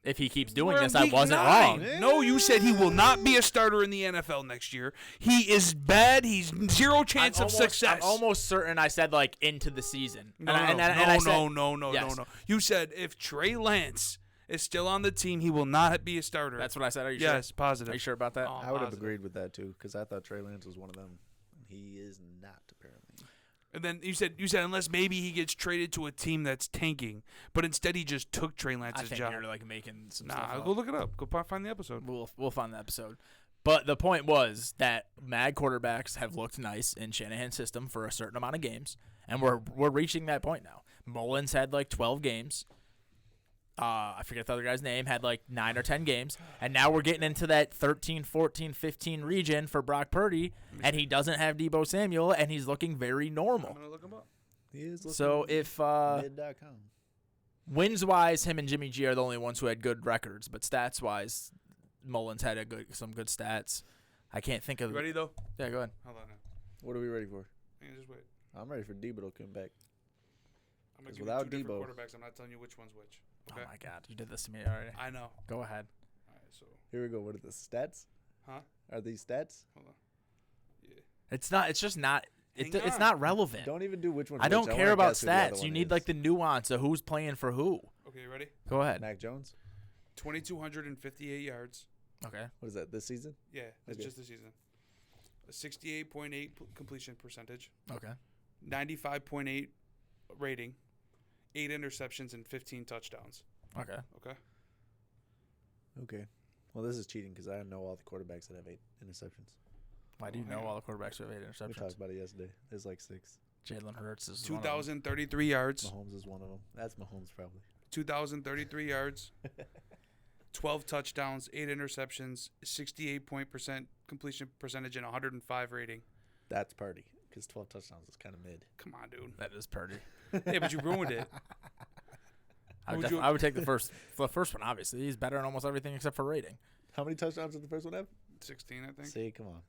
if he keeps doing We're this, in I week wasn't 9. wrong. No, you said he will not be a starter in the NFL next year. He is bad. He's zero chance of success. I'm almost certain I said like into the season. No, Yes. no. You said if Trey Lance is still on the team, he will not be a starter. That's what I said. Are you yes, sure? positive. Are you sure about that? Oh. I would have positive. agreed with that too, because I thought Trey Lance was one of them. He is not apparently. And then you said unless maybe he gets traded to a team that's tanking, but instead he just took Trey I Lance's think job. you're like making some stuff Nah, up. go look it up. Go find the episode. We'll find the episode. But the point was that mad quarterbacks have looked nice in Shanahan's system for a certain amount of games, and we're reaching that point now. Mullins had like 12 games. I forget the other guy's name, had like 9 or 10 games, and now we're getting into that 13, 14, 15 region for Brock Purdy, and he doesn't have Deebo Samuel, and he's looking very I'm normal. gonna look him up. He is looking So if mid.com. wins-wise, him and Jimmy G are the only ones who had good records, but stats-wise, Mullins had some good stats. I can't think of. You ready though? Yeah, go ahead. Hold on now. What are we ready for? Hang on, just wait. I'm ready for Debo to come back. I'm gonna 'Cause give without you 2 different Debo- quarterbacks. I'm not telling you which one's which. Okay. Oh my God, you did this to me already. I know. Go ahead. All right, so Here we go. What are the stats? Huh? Are these stats? hold on. Yeah. It's not. It's just not. Hang It's on. not relevant. Don't even do which one. I don't wanna care about guess who the other stats. You one need is. like the nuance of who's playing for who. Okay, you ready? Go ahead. Mac Jones. 2,258 yards. Okay. What is that? This season? Yeah, that's Okay. just the season. A 68.8 completion percentage. Okay. 95.8 rating. 8 interceptions and 15 touchdowns. Okay. Okay. Okay. Well, this is cheating because I know all the quarterbacks that have 8 interceptions. Why do you Oh, know hang all the quarterbacks who have 8 We interceptions? talked about it yesterday. There's like 6. Jalen Hurts is one of them. 2,033 yards. Mahomes is one of them. That's Mahomes probably. 2,033 yards. 12 touchdowns, 8 interceptions, 68% completion percentage, and 105 rating. That's Purdy because 12 touchdowns is kind of mid. Come on, dude. That is Purdy. Yeah, but you ruined it. I would take the first one. Obviously, he's better in almost everything except for rating. How many touchdowns did the first one have? 16, I think. See, come on.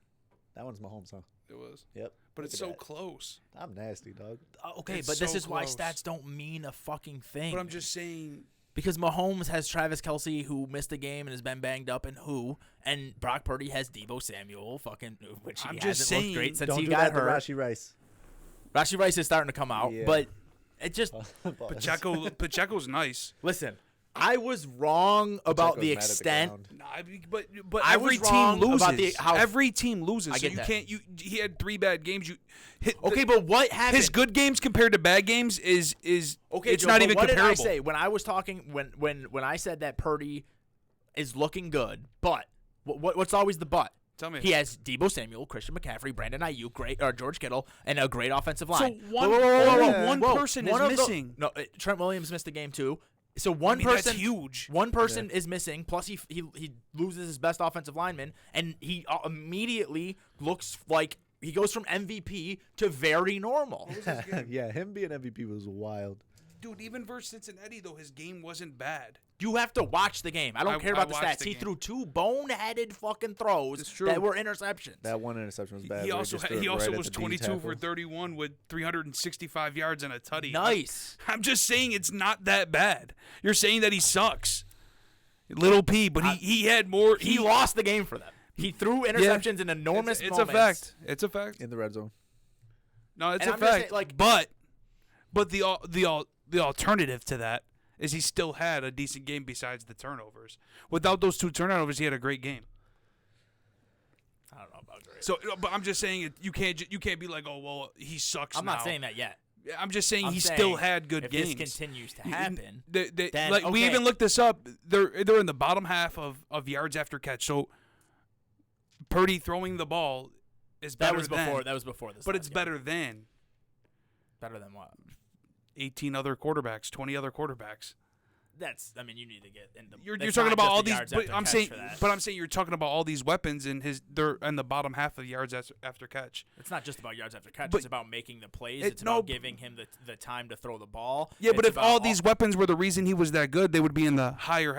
That one's Mahomes, huh? It was. Yep. But Look it's at so that. close. I'm nasty, dog. Okay, It's but this so is why close. stats don't mean a fucking thing. But I'm just saying. Because Mahomes has Travis Kelce, who missed a game and has been banged up, and Brock Purdy has Deebo Samuel, which he I'm hasn't just looked saying, great since Don't he do got that to hurt. Rashi Rice. Rashi Rice is starting to come out, Yeah. but it just Pacheco's nice. listen. I was wrong about Pacheco's the mad at the extent. ground. Nah, but I every was team wrong about loses. the- how- Every team loses. I So get you that. can't. He had 3 bad games. You hit Okay, but what happened? his good games compared to bad games is Okay, it's Joe, not but even what comparable. did I say when I was talking when I said that Purdy is looking good, but what's always the but? Tell me. He has Deebo Samuel, Christian McCaffrey, Brandon Ayuk, George Kittle, and a great offensive line. one- only one person is missing. No, Trent Williams missed a game too. So one that's person, huge. One person is missing. Plus, he loses his best offensive lineman, and he immediately looks like he goes from MVP to very normal. Yeah, him being MVP was wild. Dude, even versus Cincinnati though, his game wasn't bad. You have to watch the game. I don't care I about the watched stats. the He game. threw 2 boneheaded fucking throws It's true. that were interceptions. That one interception was bad. He where also just threw it was right at the D 22 for tackle. 31 with 365 yards and a tutty. Nice. I'm just saying it's not that bad. You're saying that he sucks. Little P, but he had more. He lost the game for them. He threw interceptions in enormous It's moments. a fact. It's a fact. in the red zone. No, it's And a I'm just fact. saying, like- but the alternative to that is he still had a decent game besides the turnovers. Without those 2 turnovers, he had a great game. I don't know about great. So, but I'm just saying you can't be like, oh well, he sucks. I'm now. not saying that yet. I'm just saying I'm he saying still had good if games. this continues to happen, They, then, like we okay. even looked this up. They're in the bottom half of yards after catch. So Purdy throwing the ball is that better was than, before. That was before this. but last it's game. better than Better than what? 18 other quarterbacks, 20 other quarterbacks. That's. I mean, you need to get into. You're it's talking not about just all the these. yards But after I'm catch saying, for that. but I'm saying you're talking about all these weapons in they're in the bottom half of yards after catch. It's not just about yards after catch. But- It's about making the plays. It- It's no, about giving him the time to throw the ball. Yeah, but It's if about all these weapons were the reason he was that good, they would be in the higher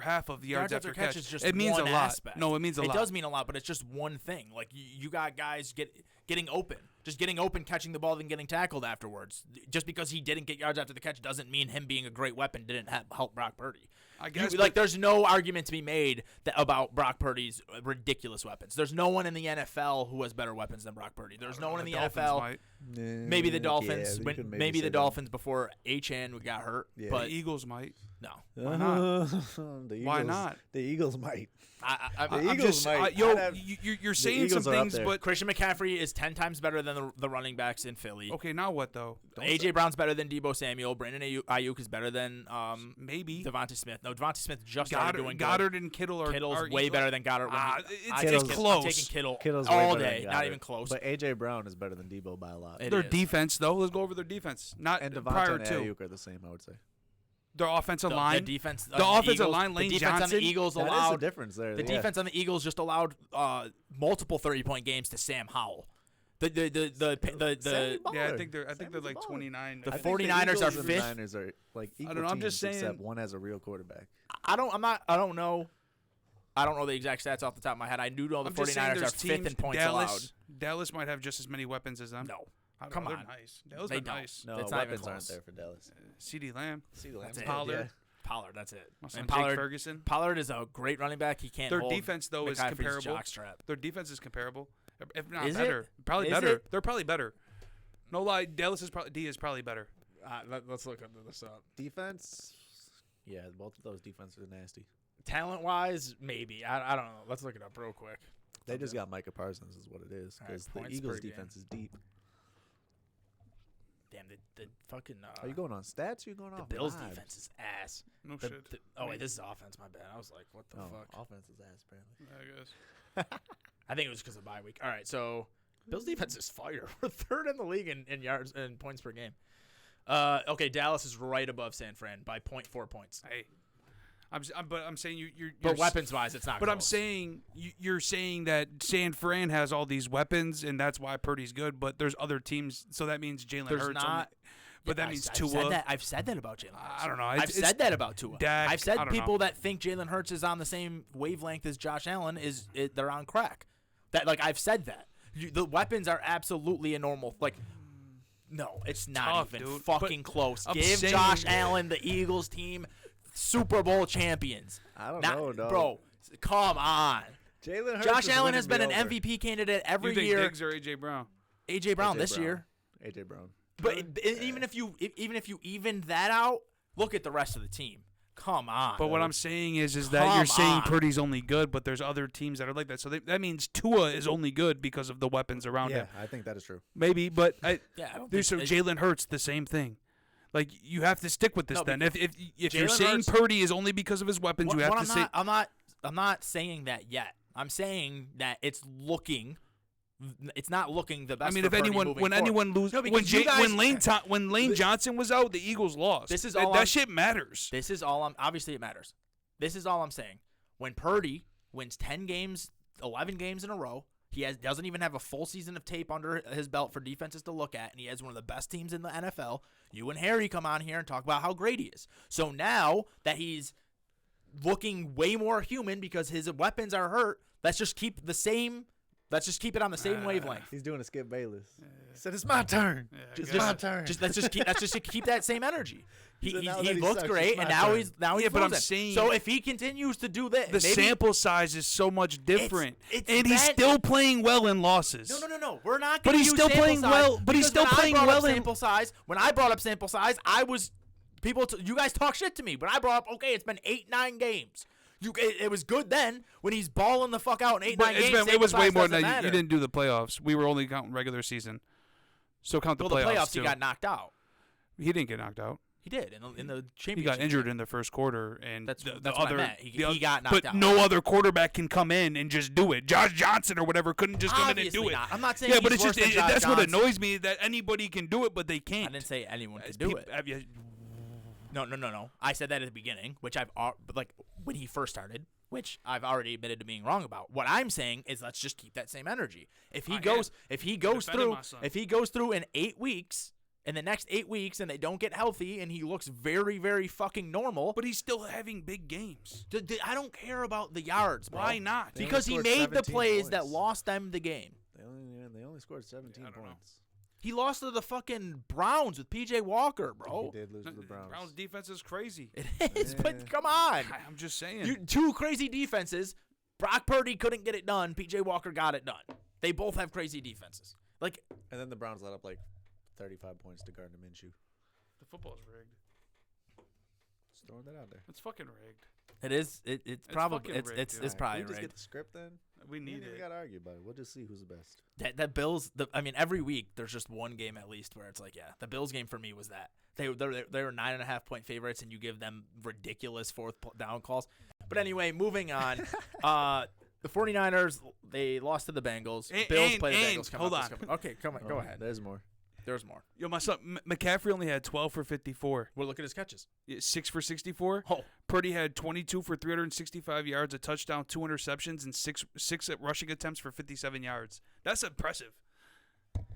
half of the yards after catch. is just It means one a lot. aspect. No, it means a lot. It does mean a lot, but it's just one thing. Like you got guys getting open, just getting open, catching the ball, then getting tackled afterwards. Just because he didn't get yards after the catch doesn't mean him being a great weapon didn't help Brock Purdy. I guess, like there's no argument to be made about Brock Purdy's ridiculous weapons. There's no one in the NFL who has better weapons than Brock Purdy. There's no one in the Dolphins NFL. might. Maybe the Dolphins. Yeah, you could maybe say the that. Dolphins before Achane got hurt. Yeah. But The Eagles might. no. Why not? The Eagles, Why not? The Eagles might. I, The I'm Eagles just, might. yo, I'd have- you're saying some Eagles are up things, there. but Christian McCaffrey is 10 times better than the running backs in Philly. okay, now what though? A.J. Brown's better than Debo Samuel. Brandon Ayuk is better than Maybe Devontae Smith. No, Devontae Smith just started doing good. Goddard and Kittle are Kittle's are way better than Goddard. it's close. I'm taking Kittle Kittle's all way better day. than Not Goddard. even close. But AJ Brown is better than Debo by a lot. It their is. defense though. Let's go over their defense. Not And prior Devontae and to Ayuk are the same, I would say. their offensive The line. defense. The offensive line, The Lane defense on Johnson. the Eagles That is the allowed. difference there. The yeah. defense on the Eagles just allowed multiple 30-point games to Sam Howell. The Same Yeah, I baller. think they're Sam's a like baller. 29. The I think 49ers Eagles are and the fifth. Niners are like equal don't know, I'm just teams, except saying- one has a real quarterback. I don't know the exact stats off the top of my head. I do know the I'm just saying 49ers are there's fifth in teams- points Dallas might have just as many weapons as them. allowed. No. I don't Come know, on. they're nice. Dallas They are don't. nice. No, It's not even weapons aren't close. there for Dallas. CeeDee Lamb, That's it. Pollard, Pollard, that's it. my son And Jake Pollard, Ferguson. Pollard is a great running back. He can't Their hold defense though is McCaffrey's comparable. jockstrap. Their defense is comparable, if not Is it? better. Probably Is better. it? They're probably better. No lie, Dallas is probably better. Let's look into this up. Defense, yeah, both of those defenses are nasty. Talent-wise, maybe. I don't know. Let's look it up real quick. They just got Micah Parsons, is what it is, All right, because the points Eagles' per game. defense is deep. Damn, the fucking Are you going on stats? Or you going the off Bills vibes? defense is ass. No The- shit. oh wait, this is offense. My bad. I was like, what the Oh, fuck? offense is ass, apparently. I guess. I think it was because of bye week. All right, so Bills defense is fire. We're third in the league in yards and points per game. Okay, Dallas is right above San Fran by 0.4 points. Hey, but I'm saying you're But weapons wise, it's not. But close. I'm saying you're saying that San Fran has all these weapons and that's why Purdy's good. But there's other teams, so that means Jalen There's Hurts. not. But that I've- means I've Tua. Said that. I've said that about Jalen Hurts. I don't know. I've said that about Tua. Dak, I've said I don't people know. that think Jalen Hurts is on the same wavelength as Josh Allen they're on crack. That I've said that. The weapons are absolutely a normal No, it's not Tough, even dude. fucking close. I'm Give saying- Josh Allen the Eagles team Super Bowl champions. I don't Not- know, dog. bro. Come on. Jalen Hurts Josh is Allen winning has been me an over. MVP candidate every You think year. Diggs or AJ Brown? AJ Brown AJ this Brown. year. AJ Brown. But even if you even that out, look at the rest of the team. Come on. But what I'm saying is that you're Come saying on. Purdy's only good, but there's other teams that are like that. So that means Tua is only good because of the weapons around Yeah, him. I think that is true. Maybe, but Yeah, I don't there's so think Jalen Hurts the same thing. Like you have to stick with this No, then. If you're Jalen saying Hurts- Purdy is only because of his weapons, What- you have what to say I'm not saying that yet. I'm saying that it's not looking the best. I mean, for if Purdy anyone, moving when forward. anyone loses, No, when because you guys- when Lane Johnson was out, the Eagles lost. This is that, all that I'm- shit matters. This is all I'm. Obviously, it matters. This is all I'm saying. When Purdy wins 10 games, 11 games in a row, doesn't even have a full season of tape under his belt for defenses to look at, and he has one of the best teams in the NFL. You and Harry come on here and talk about how great he is. So now that he's looking way more human because his weapons are hurt, let's just keep the same. Let's just keep it on the same wavelength. He's doing a Skip Bayless. He said, "It's my turn. It's my turn." Let's just keep that same energy. He So now that he he looked sucks, great, it's and my now turn. he's Yeah, but I'm losing. saying- So if he continues to do that, The sample size is so much different, it's and he's that- still playing well in losses. No. We're not. But Gonna he's use still sample playing size, well- but he's because still when playing I brought well up in- sample size. When I brought up sample size, I was you guys talk shit to me. But I brought up it's been 8-9 games. It was good then when he's balling the fuck out in 8-9 But games. it was way more than than that. You didn't do the playoffs. We were only counting regular season. So count the Well, the playoffs too. he got knocked out. He didn't get knocked out. He did in the championship. He got injured in the first quarter, and That's the what I other. meant. He the got oth- knocked but out. no other quarterback can come in and just do it. Josh Johnson or whatever couldn't just come in and Obviously do it. not. I'm not saying Yeah, but he's it's worse just than Josh that's what Johnson. annoys me that anybody can do it, but they I can't. didn't say anyone As could do peop- it. have you- No. I said that at the beginning, which when he first started, which I've already admitted to being wrong about. What I'm saying is let's just keep that same energy. If he goes defending through my son. in 8 weeks, in the next 8 weeks, and they don't get healthy, and he looks very, very fucking normal. But he's still having big games. I don't care about the yards, bro. Why not? They Because he only made scored the 17 plays that points. lost them the game. They only scored 17 I don't know. points. He lost to the fucking Browns with PJ Walker, bro. He did lose to the Browns. Browns defense is crazy. It is, but come on. I'm just saying. Two crazy defenses. Brock Purdy couldn't get it done. PJ Walker got it done. They both have crazy defenses. Like, And then the Browns let up like 35 points to Gardner Minshew. The football's rigged. Just throwing that out there. It's fucking rigged. it is. It's probably. fucking rigged, It's dude. it's probably Can we just rigged. get the script then? We We need ain't even it. got to argue about it. We'll just see who's the best. That Bills. I mean, every week there's just one game at least where it's like, yeah, the Bills game for me was that they were 9.5-point favorites, and you give them ridiculous fourth down calls. But anyway, moving on. The 49ers, they lost to the Bengals. Bills play the Bengals. hold on. Okay, come on, go ahead. There's more. There's more. Yo, my son McCaffrey only had 12 for 54. Well, look at his catches. 6 for 64. Oh, Purdy had 22 for 365 yards, a touchdown, 2 interceptions, and six rushing attempts for 57 yards. That's impressive.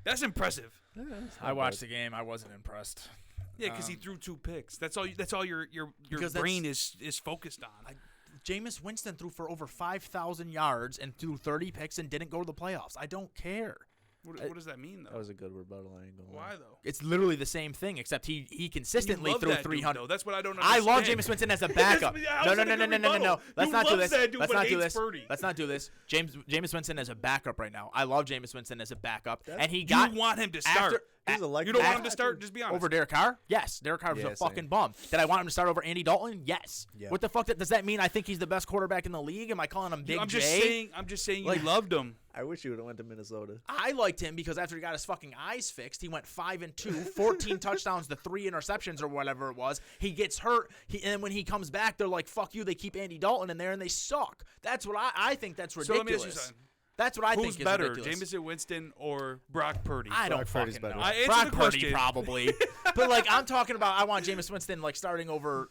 That's impressive. Yeah, it's I not watched bad. the game. I wasn't impressed. Yeah, because he threw 2 picks. That's all. That's all your Because brain is focused on. Jameis Winston threw for over 5,000 yards and threw 30 picks and didn't go to the playoffs. I don't care. What does that mean, That though? was a good rebuttal. I ain't gonna lie. Why though? It's literally the same thing, except he consistently You love threw that dude, 300. though. That's what I don't I understand. love Jameis Winston as a backup. How's No. that a good rebuttal? Let's You not do love this. that dude, Let's but not do hates this. Purdy. Let's not do this. Jameis Winston as a backup right now. I love Jameis Winston as a backup, and he You got want him to after. start. He's a like. You don't want him after- to start. Just be honest. Over Derek Carr? Yes. Derek Carr was Yeah, a fucking same. bum. Did I want him to start over Andy Dalton? Yes. Yeah. What the fuck does that mean? I think he's the best quarterback in the league? Am I calling him Big I'm J? just saying. Like- You loved him. I wish you would have went to Minnesota. I liked him because after he got his fucking eyes fixed, he went 5-2, 14 touchdowns to 3 interceptions or whatever it was. He gets hurt, and then when he comes back, they're like, "Fuck you." They keep Andy Dalton in there, and they suck. That's what I think. That's So ridiculous. let me ask you something. That's what I Who's think is better, ridiculous. Jamison Winston or Brock Purdy? I don't Brock Purdy's fucking know. better. Answer Brock the Purdy question. probably, but like I'm talking about, I want Jameis Winston like starting over.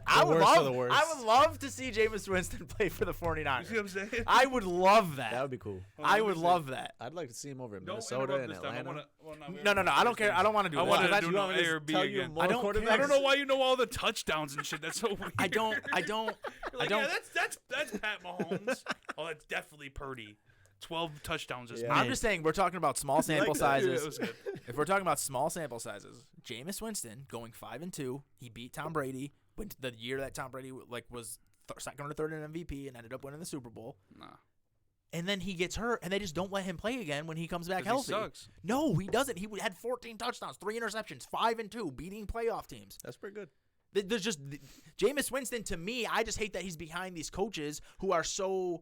I would worst of love. the worst. I would love to see Jameis Winston play for the You see what 49ers. I'm saying? I would love that. That would be cool. I would love that. I'd like to see him over in Don't Minnesota interrupt and this time. Atlanta. No. I don't care. I don't want to do I that. wanted to That's- do you no want me A to or B tell you again. more I don't quarterbacks? care. I don't know why you know all the touchdowns and shit. That's so weird. I don't. You're like, don't- Yeah, that's Pat Mahomes. Oh, that's definitely Purdy. 12 touchdowns is Yeah. I'm just saying we're talking about small sample that? Yeah, sizes. it was good. If we're talking about small sample sizes, Jameis Winston going 5-2, he beat Tom Brady. Went the year that Tom Brady was second or third in MVP and ended up winning the Super Bowl. Nah. And then he gets hurt, and they just don't let him play again when he comes back 'Cause healthy. he sucks. No, he doesn't. He had 14 touchdowns, 3 interceptions, 5-2, beating playoff teams. That's pretty good. There's just Jameis Winston. To me, I just hate that he's behind these coaches who are so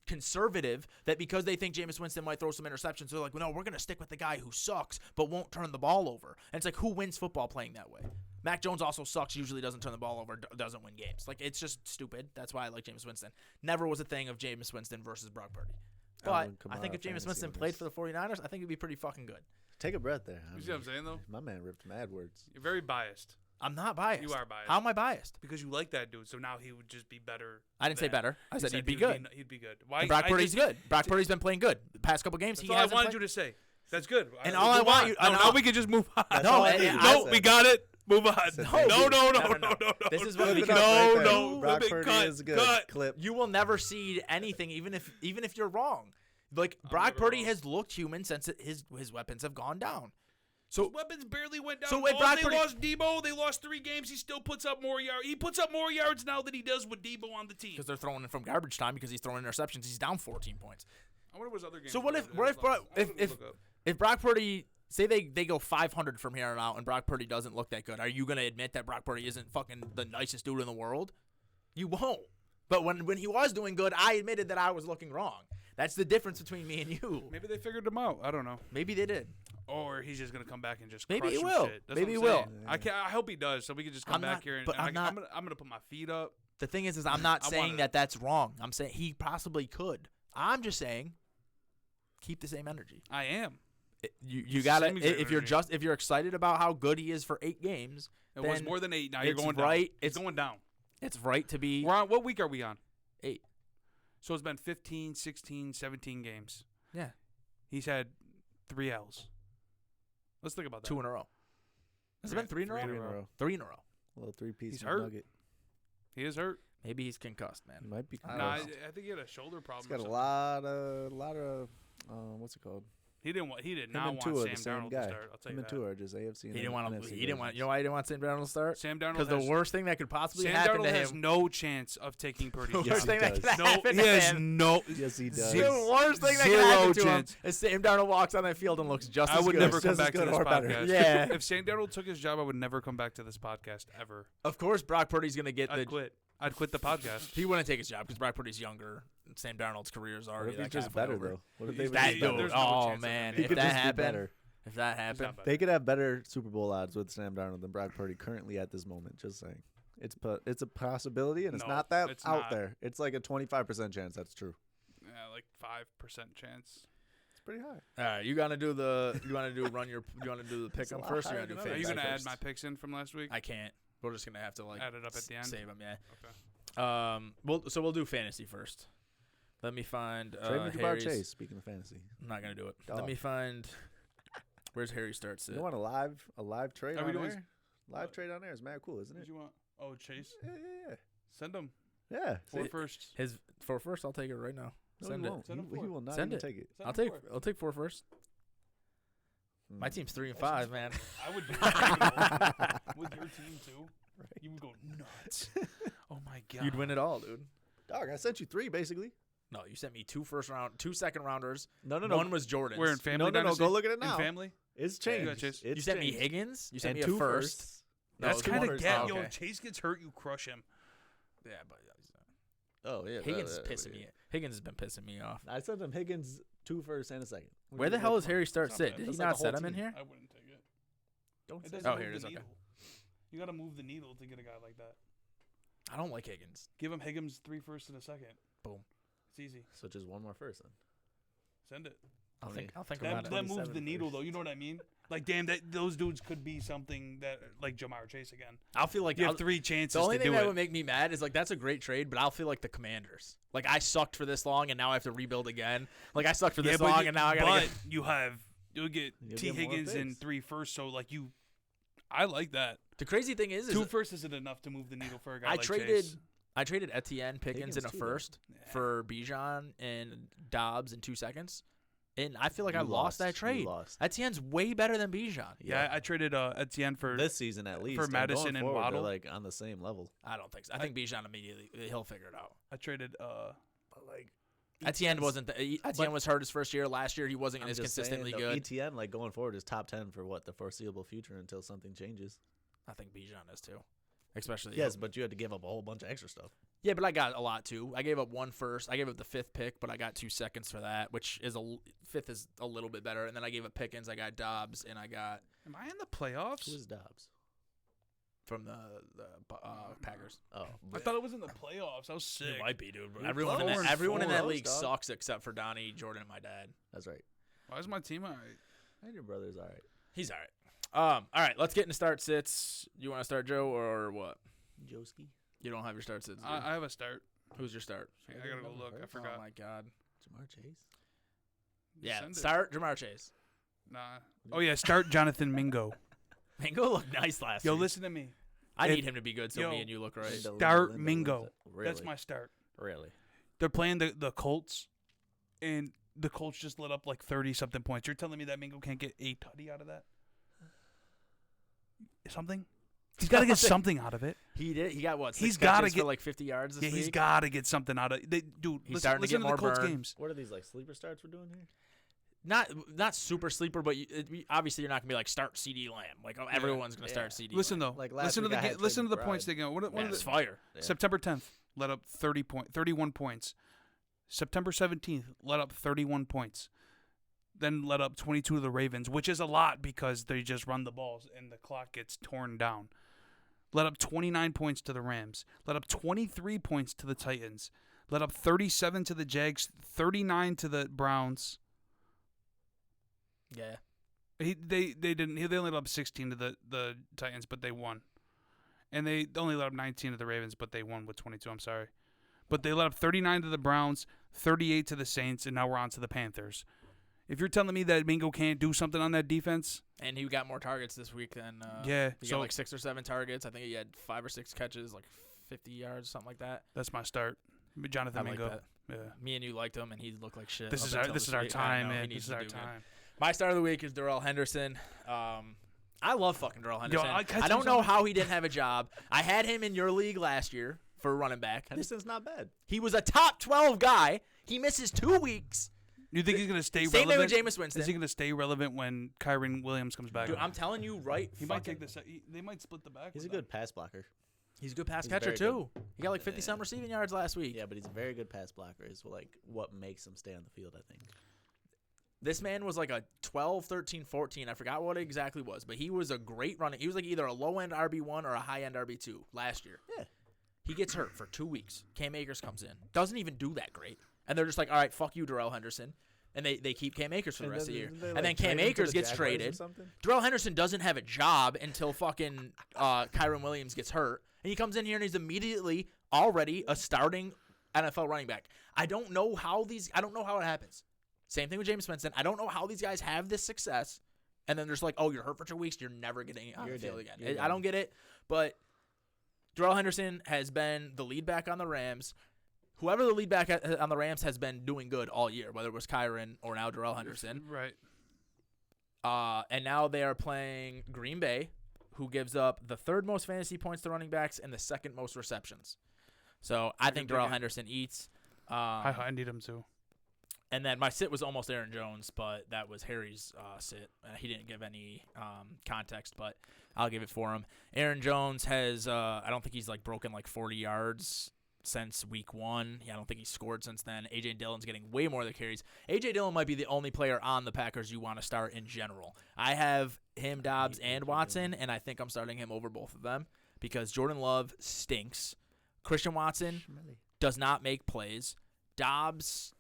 conservative that because they think Jameis Winston might throw some interceptions, they're like, well, no, we're gonna stick with the guy who sucks but won't turn the ball over. And it's like, who wins football playing that way? Mac Jones also sucks, usually doesn't turn the ball over, doesn't win games. Like, it's just stupid. That's why I like Jameis Winston. Never was a thing of Jameis Winston versus Brock Purdy. But Alvin I think Kamara, if Jameis fantasy Winston owners. played for the 49ers, I think it'd be pretty fucking good. Take a breath there. You see what I'm saying, though? My man ripped mad words. You're very biased I'm not biased. You are biased. How am I biased? because you like that dude. So now he would just be better. I didn't say than- better. I You said he'd be he good. would He'd be good. Why? And Brock I Purdy's just- good. Brock Purdy's been playing good. The past couple games, That's he all I hasn't wanted played. you to say. That's good. And all I Move want on. you- No, and now all- we can just move on. No, all I and needed to No, say. we got it. Move on. Said No, that. no. This is Flip what it because up right No, there. no. Brock Flip it. Purdy Cut, is good. cut. Clip. you will never see anything, even if you're wrong. Like Brock never Purdy wrong. has looked human since his weapons have gone down. So weapons barely went down. So when Oh, Brock they Purdy- lost Debo. They lost 3 games. He still puts up more yards. He puts up more yards now than he does with Debo on the team. Because they're throwing it from garbage time because he's throwing interceptions. He's down 14 points. I wonder what other games. So what were if that what they if Brock, lost. I'm gonna look up. if Brock Purdy say they go 500 from here on out and Brock Purdy doesn't look that good, are you gonna admit that Brock Purdy isn't fucking the nicest dude in the world? You won't. But when he was doing good, I admitted that I was looking wrong. That's the difference between me and you. Maybe they figured him out. I don't know. Maybe they did. Or he's just gonna come back and just Maybe crush he some will. shit. That's Maybe what I'm he saying. will. I hope he does, so we can just come I'm back not- here and but I'm not- I'm gonna put my feet up. The thing is I'm not I saying wanted- that that's wrong. I'm saying he possibly could. I'm just saying keep the same energy. I am. You gotta Same exact if you're energy. if you're excited about how good he is for 8 games, It was then more than 8. Now you're it's going right- down. It's going down. it's right to be We're on. What week are we on? 8. So it's been 15, 16, 17 games. Yeah, He's had 3 L's. Let's think about that. 2 in a row. Has it been 3 in a row? 3 in a row. 3 in a row. A little 3-piece He's hurt. nugget. He is hurt. Maybe he's concussed, He man. might be. I don't Nah, know. I think he had a shoulder problem. He's got or a something. lot of what's it called? He did Him not and want Tua, Sam the same Darnold guy. to start. I'll tell Him you and that. Tua are just AFC. He didn't want to. He didn't want. You know why he didn't want Sam Darnold to start? Sam Darnold Because the worst thing that could possibly happen to has him. no chance of taking Purdy's The job. worst thing that could does. happen He to has him. no. Yes, he does. The worst thing that Zero can happen to him chance. is Sam Darnold walks on that field and looks just I as would good. never Just come as back to good this or better. podcast. Yeah. If Sam Darnold took his job, I would never come back to this podcast ever. Of course, Brock Purdy's going to get I'd quit. I'd quit the podcast. He wouldn't take his job because Brock Purdy's younger. Sam Darnold's career is What already if he's like just halfway better over. though? What if He's they That were He's better? dude, there's no oh chance of man, him. He if could that just be happened, better. if that He's happened, not better. They could have better Super Bowl odds with Sam Darnold than Brock Purdy currently at this moment. Just saying, it's a possibility, and it's No, not that it's out not. there. It's like a 25% chance that's true. Yeah, like 5% chance. It's pretty high. all right, you want to do the pick It's a 'em lot first, or higher you want to do than Are others. you fantasy gonna add first? my picks in from last week? I can't. We're just gonna have to like Add it up at the end? save them. Yeah. Okay. We'll do fantasy first. Let me find Trade me Jamar Harry's. Chase. Speaking of fantasy, I'm not gonna do it. Let Dog. me find. Where's Harry starts it? you want a live trade Are we on doing- air? Live what? trade on air is mad cool, isn't What it? do you want? Oh, Chase. Yeah. Send him. Yeah. Four See? firsts. His for first. I'll take it right now. No, Send he it. won't. Send him He four. will not Send even it. take it. Send I'll him take. four. I'll take 4 first. My Mm. team's 3 and 5, man. I would do it. With your team too. Right. You would go nuts. Oh my god. You'd win it all, dude. Dog, I sent you 3 basically. No, you sent me 2 2 second rounders. No. One was Jordan's. We're in family. No. Dynasty? Go look at it now. In family. It's Yeah, changed. Chase. It's You sent me changed. Higgins. You sent And me a 2 first. firsts. No, That's two kind of firsts. get. Oh, Yo, okay. Chase gets hurt, you crush him. Yeah, but Oh yeah. Higgins is pissing me. Higgins has been pissing me off. I sent him Higgins 2 firsts and a second. Where the hell is Harry start It's not sit? bad. Did he That's like not a set whole him in team. here? I wouldn't take it. Don't It say doesn't Oh, move here it the is, okay. needle. You got to move the needle to get a guy like that. I don't like Higgins. Give him Higgins 3 firsts and a second. Boom. It's easy. So just one more first then. Send it. I'll How think many? about That, it. that moves 27 the needle, firsts. though. You know what I mean? Like, damn, those dudes could be something that, like Jamar Chase again. I'll feel like You I'll, have 3 chances the only to thing do that it. would make me mad is like that's a great trade, but I'll feel like the Commanders. Like I sucked for this long and now I have to rebuild again. Like I sucked for this long and now I gotta get. you'll get You'll T. get more Higgins and picks. 3 firsts, so like I like that. The crazy thing is 2 firsts isn't enough to move the needle for a guy I like traded Chase. I traded Etienne, Pickens, in a Higgins too, though. first for Bijan and Dobbs in 2 seconds, and I feel like You I lost that You trade. lost. Etienne's way better than Bijan. Yeah, I traded Etienne for This season at least. and Madison going and forward, they're, Waddle. like on the same level. I don't think so. I think Bijan immediately he'll figure it out. I traded But like Etienne wasn't. Etienne was hurt his first year. Last year he wasn't I'm as just consistently saying, though, good. ETN like going forward is top 10 for what the foreseeable future until something changes. I think Bijan is too, especially. Yes, but you had to give up a whole bunch of extra stuff. Yeah, but I got a lot too. I gave up 1 first. I gave up the 5th pick, but I got 2 seconds for that, which is 5th is a little bit better. And then I gave up Pickens. I got Dobbs, and I got Am I in the playoffs? Who is Dobbs? from the Packers. Oh, I thought it was in the playoffs. I was sick. It might be, dude. But You're everyone in close. that, everyone in that 4-0, league dog. sucks except for Donnie, Jordan, and my dad. that's right. Why is my team all right? And your brother's all right. He's all right. All right, let's get into start sits. You want to start, Joe, or what? Joski. You don't have your start sits. do you? I have a start. Who's your start? I gotta go look. I forgot. Oh my God. Jamar Chase. Yeah, Send it. start Jamar Chase. Nah. Oh yeah, start Jonathan Mingo. Mingo looked nice last Yo, week. listen to me. I if- need him to be good so yo, me and you look right. Start Mingo. Really? That's my start. Really? They're playing the Colts, and the Colts just let up like 30-something points. You're telling me that Mingo can't get a tutty out of that? Something? He's got to get something out of it. He did. He got what? He's 6 gotta catches get- for like 50 yards this Yeah, week. he's got to get something out of it. Dude, He's listen, starting to listen get to more the Colts burn. games. What are these like sleeper starts we're doing here? Not super sleeper, but obviously you're not gonna be like start CD Lamb. Like everyone's gonna start CD. Listen Lamb. though, Like last listen to week I the had listen to the Trey points McBride. they go. What Yeah, are it's the, fire. Yeah. September 10th let up 31 points. September 17th let up 31 points. Then let up 22 to the Ravens, which is a lot because they just run the balls and the clock gets torn down. Let up 29 points to the Rams. Let up 23 points to the Titans. Let up 37 to the Jags, 39 to the Browns. Yeah. They only let up 16 to the Titans, but they won. And they only let up 19 to the Ravens, but they won with 22. I'm sorry. But they let up 39 to the Browns, 38 to the Saints, and now we're on to the Panthers. If you're telling me that Mingo can't do something on that defense, And he got more targets this week than yeah. he So got like 6 or 7 targets. I think he had 5 or 6 catches, like 50 yards, something like that. that's my start. Jonathan I like Mingo. that. Yeah. Me and you liked him, and he looked like shit. This up is our until this is our week. I time, know, he man. needs This is to our do good. time. My start of the week is Darrell Henderson. I love fucking Darrell Henderson. can I I don't tell you know how he didn't have a job. I had him in your league last year for running back. Henderson's not bad. He was a top 12 guy. He misses 2 weeks. You think he's going to stay Same thing relevant? with Jameis Winston. Is he going to stay relevant when Kyron Williams comes back? Dude, I'm telling you right. he might take the they might split the back. He's a with good pass blocker. He's a good pass He's catcher very too. good. He got like 50-some receiving yards last week. Yeah, but he's a very good pass blocker. Is like what makes him stay on the field, I think. This man was like a 12, 13, 14. I forgot what it exactly was, but he was a great running. He was like either a low-end RB1 or a high-end RB2 last year. Yeah. He gets hurt for 2 weeks. Cam Akers comes in. Doesn't even do that great. And they're just like, all right, fuck you, Darrell Henderson. And they keep Cam Akers for the rest of the year. And then Cam Akers gets traded. Darrell Henderson doesn't have a job until fucking Kyron Williams gets hurt. And he comes in here and he's immediately already a starting NFL running back. I don't know how it happens. Same thing with Jameis Winston. I don't know how these guys have this success. And then there's like, oh, you're hurt for 2 weeks. You're never getting on the field again. I don't get it. But Darrell Henderson has been the lead back on the Rams. Whoever the lead back on the Rams has been doing good all year, whether it was Kyron or now Darrell Henderson. Right. And now they are playing Green Bay, who gives up the 3rd most fantasy points to running backs and the 2nd most receptions. So I think Darrell Henderson eats. I need him too. And then my sit was almost Aaron Jones, but that was Harry's sit. He didn't give any context, but I'll give it for him. Aaron Jones has, I don't think he's like broken like 40 yards since week 1. I don't think he's scored since then. A.J. Dillon's getting way more of the carries. A.J. Dillon might be the only player on the Packers you want to start in general. I have him, Dobbs, and Watson, and I think I'm starting him over both of them because Jordan Love stinks. Christian Watson does not make plays. Dobbs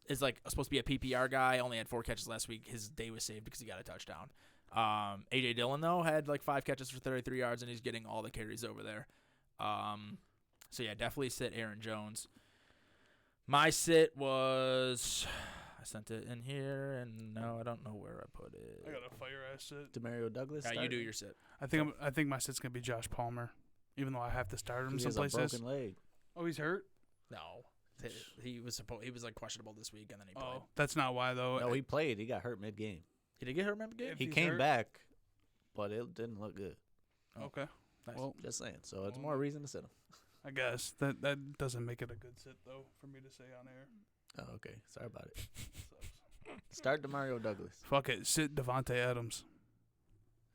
is like supposed to be a PPR guy. Only had 4 catches last week. His day was saved because he got a touchdown. A.J. Dillon, though, had like 5 catches for 33 yards, and he's getting all the carries over there. So, yeah, definitely sit Aaron Jones. My sit was – I sent it in here, and now I don't know where I put it. I got a fire-ass sit. Demario Douglas. You do your sit. I think my sit's going to be Josh Palmer, even though I have to start him some places. He has a broken leg. Oh, he's hurt? No. He was like questionable this week, and then he played. Oh, that's not why, though. No, he played. He got hurt mid-game. He did get hurt mid-game? He came back, but it didn't look good. Oh. Okay. Nice. Well, just saying. So it's more reason to sit him. I guess. That doesn't make it a good sit, though, for me to say on air. Oh, okay. Sorry about it. Start Demario Douglas. Fuck it. Sit Devontae Adams.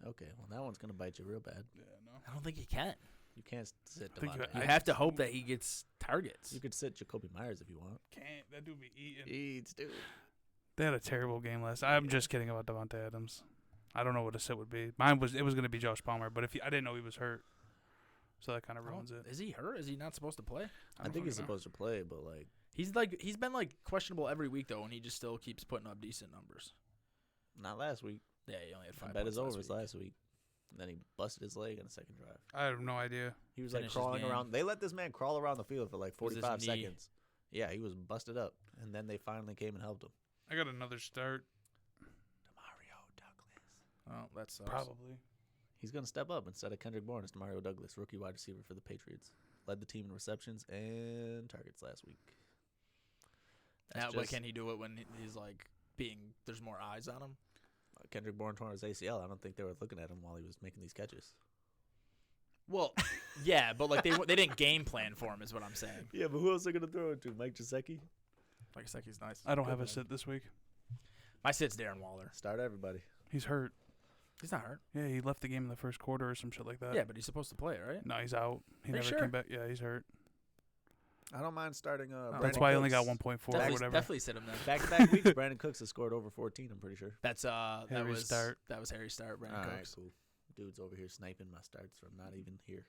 Okay. Well, that one's going to bite you real bad. Yeah, no. I don't think he can. You can't sit I think Devontae. You have to hope that he gets targets. You could sit Jacoby Myers if you want. Can't. That dude be eating. Eats, dude. They had a terrible game last. I'm just kidding about Devontae Adams. I don't know what a sit would be. It was going to be Josh Palmer, but I didn't know he was hurt, so that kind of ruins it. Is he hurt? Is he not supposed to play? I think he's supposed to play, but like he's been like questionable every week though, and he just still keeps putting up decent numbers. not last week. Yeah, he only had 5. I bet his overs last week. And then he busted his leg on the second drive. I have no idea. He was Finished like his crawling game. around. They let this man crawl around the field for like Was his 45 knee- seconds. Yeah, he was busted up, and then they finally came and helped him. I got another start. Demario Douglas. Oh, that sucks. Probably. He's going to step up instead of Kendrick Bourne. It's Demario Douglas, rookie wide receiver for the Patriots. Led the team in receptions and targets last week. Now, but can he do it when he's like there's more eyes on him? Kendrick Bourne tore his ACL. I don't think they were looking at him while he was making these catches. Well, yeah, but like they didn't game plan for him, is what I'm saying. Yeah, but who else are going to throw it to? Mike Gesicki? Like I said, he's nice. I don't Good have a man. sit this week. My sit's Darren Waller. Start everybody. He's hurt. He's not hurt. Yeah, he left the game in the first quarter or some shit like that. Yeah, but he's supposed to play, right? No, he's out. He Are you never sure? came back. Yeah, he's hurt. I don't mind starting That's That's Brandon why I only Cooks. got 1.4 or Definitely, whatever. definitely sit him then. Back-to-back weeks, Brandon Cooks has scored over 14, I'm pretty sure. That's that Harry's was start. That was Harry's start. Brandon All right, Cooks. cool. Dude's over here sniping my starts from not even here.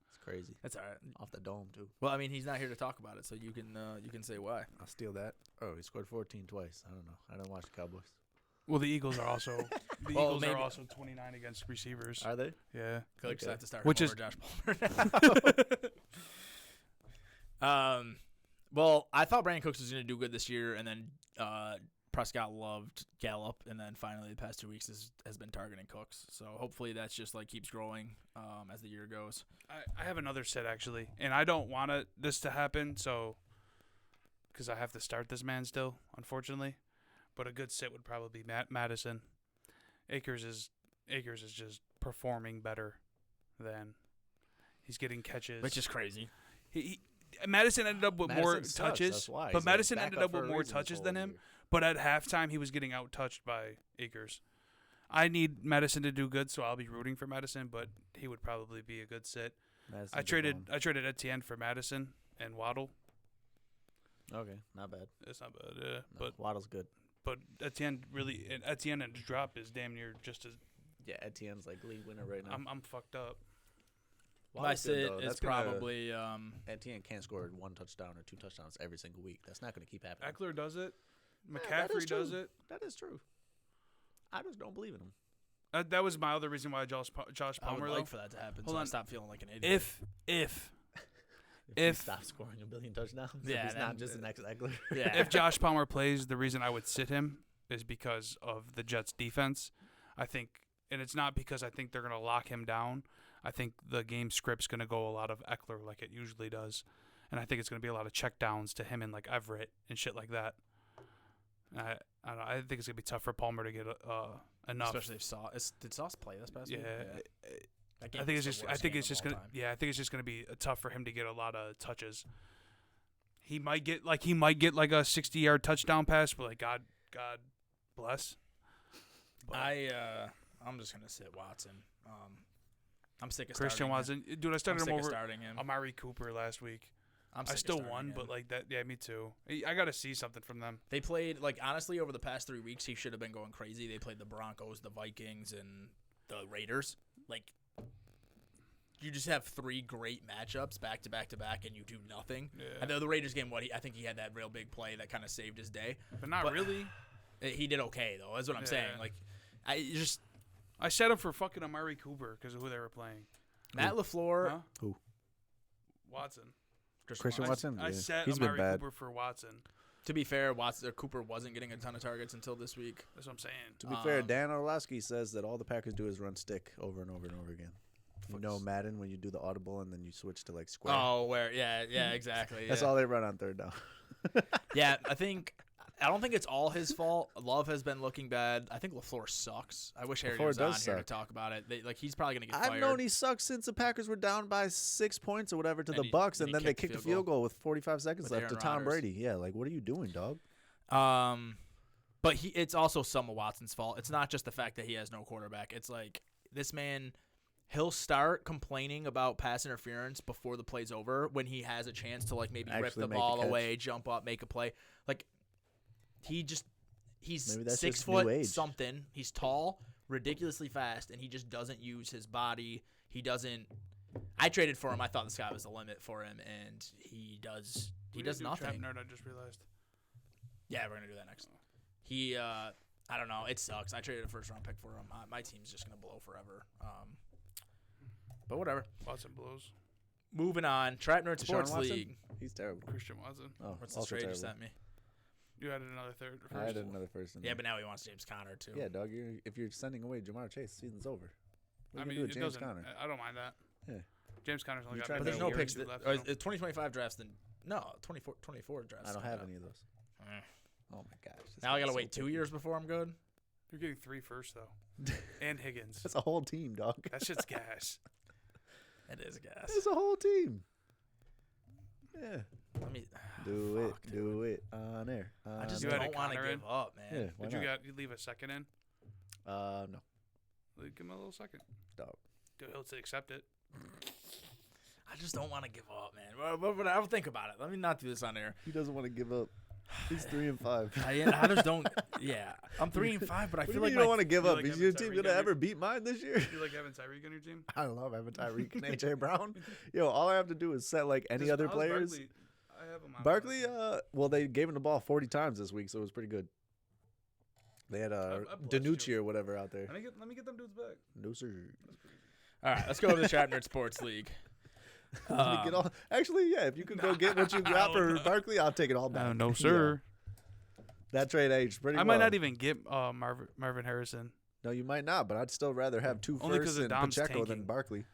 It's crazy. That's all right. Off the dome, too. Well, I mean, he's not here to talk about it, so you can say why. I'll steal that. Oh, he scored 14 twice. I don't know. I didn't watch the Cowboys. Well, the Eagles are also Well, Eagles maybe. are also 29 against receivers. Are they? Yeah. Coach just Okay. have to start Which him is- over Josh Palmer. Well, I thought Brandon Cooks was going to do good this year, and then Prescott loved Gallup, and then finally the past 2 weeks has been targeting Cooks. So hopefully that's just like keeps growing as the year goes. I have another set actually, and I don't want this to happen, so because I have to start this man still, unfortunately. but a good sit would probably be Madison. Akers is just performing better than he's getting catches. Which is crazy. Madison ended up with more Madison sucks, touches, that's why. but He's Madison back ended up up for with a more reason this touches whole than him. year. But at halftime, he was getting out-touched by Akers. I need Madison to do good, so I'll be rooting for Madison, but he would probably be a good sit. Madison's I a traded bone. Etienne for Madison and Waddle. Okay, not bad. It's not bad, No, but Waddle's good. Etienne and his drop is damn near just as. Yeah, Etienne's like league winner right now. I'm fucked up. My Waddle's good, sit though. is That's gonna- probably Etienne can't score 1 touchdown or 2 touchdowns every single week. That's not going to keep happening. Eckler does it. Yeah, that is McCaffrey does true. it. That is true. I just don't believe in him. That was my other reason why Josh I would Palmer. like though. for that to happen. Hold So I on. stop feeling like an idiot. If He If- stops scoring a billion touchdowns, Yeah, he's not then- just an ex-Eckler. yeah. if Josh Palmer plays, the reason I would sit him is because of the Jets' defense. I think, and it's not because I think they're going to lock him down. I think the game script's going to go a lot of Eckler like it usually does, and I think it's going to be a lot of check downs to him and like Everett and shit like that. I don't know. I think it's going to be tough for Palmer to get enough. Especially if did Sauce play this past week? That game I think was it's the just. I worst think game it's of just all gonna. time. Yeah, I think it's just gonna be tough for him to get a lot of touches. He might get like a 60-yard touchdown pass, but like God bless. But I'm just gonna sit Watson. I'm sick of Christian starting Watson, dude, I I'm started sick him of over starting him. Amari Cooper last week. I'm I sick of still starting won, him. but like that. Yeah, me too. I got to see something from them. They played, like, honestly, over the past 3 weeks, he should have been going crazy. They played the Broncos, the Vikings, and the Raiders. Like, you just have 3 great matchups back to back to back, and you do nothing. Yeah. And the Raiders game, I think he had that real big play that kind of saved his day. But not But- really. He did okay, though. That's what I'm saying. Yeah. Like, I set him for fucking Amari Cooper because of who they were playing. Matt LaFleur. Huh? Who? Watson. Christian I- Watson? I Yeah. set He's been Amari bad. Cooper for Watson. To be fair, Cooper wasn't getting a ton of targets until this week. That's what I'm saying. To be fair, Um, Dan Orlovsky says that all the Packers do is run stick over and over and over again. You know Madden when you do the audible and then you switch to like square. Oh, yeah, exactly. That's yeah. all they run on third down. Yeah, I don't think it's all his fault. Love has been looking bad. I think LaFleur sucks. I wish Harry LaFleur was on does here to suck. talk about it. He's probably going to get I've fired. known he sucks since the Packers were down by 6 points or whatever to And the he- Bucks, and and he then they kicked kicked the a field goal with 45 seconds with left Aaron to Tom Rodgers. Brady. Yeah, like what are you doing, dog? But it's also some of Watson's fault. It's not just the fact that he has no quarterback. It's like this man, he'll start complaining about pass interference before the play's over when he has a chance to like maybe rip Actually the make a ball catch. away, jump up, make a play. Like he's Maybe that's 6 just new foot age. something. He's tall, ridiculously fast, and he just doesn't use his body. He doesn't. I traded for him. I thought the sky was the limit for him, and he does. He does nothing. Trap nerd, I just realized. Yeah, we're gonna do that next. He, I don't know. It sucks. I traded a first-round pick for him. My team's just gonna blow forever. But whatever. Watson blows. Moving on. Trap Nerd Deshaun Sports Watson? League. He's terrible. Christian Watson. Oh, What's the also trade you terrible. sent me? You added another third. First. I added another first. In Yeah, there. but now he wants James Conner too. Yeah, dog. If you're sending away Jamar Chase, season's over. What I are you mean, gonna it do with James doesn't. Conner? I don't mind that. Yeah. James Conner's only You got tried But to there's make no a picks. two left. Is 2025 drafts then? No, 2024 drafts. I don't coming have up. any of those. Eh. Oh my gosh. this Now I guy's gotta so wait 2 picky. years before I'm good. You're getting 3 first though, and Higgins. That's a whole team, dog. That shit's gas. It is gas. That's a whole team. Yeah. Let me Do fuck, it. dude. Do it on air. I just You on had air. don't want to Conner give in? up, man. Yeah. Why Did not? you leave a second in? No. Give him a little second. Dog. Dude, he'll say accept it. I just don't want to give up, man. But I'll think about it. Let me not do this on air. He doesn't want to give up. He's 3-5. I just don't. Yeah, I'm 3-5, but I What do feel you like mean you don't my want to give you up? like Is having your team Tyreek gonna Henry? ever beat mine this year? You like having Tyreek on your team? I love having Tyreek and AJ Brown. Yo, all I have to do is set like any Just- other how's players. Barkley? I have him on Barkley, my team. well, they gave him the ball 40 times this week, so it was pretty good. They had I blessed Danucci you. or whatever out there. Let me get them dudes back. No sir. All right, let's go over the Trap Nerd Sports League. Let me get all. Actually, yeah, if you could go get what you got for Barkley, I'll take it all back. no, Yeah. sir. That trade aged pretty I well. might not even get Marvin Harrison. No, you might not, but I'd still rather have 2 Only 'cause firsts of and Dom's Pacheco than tanking. Barkley.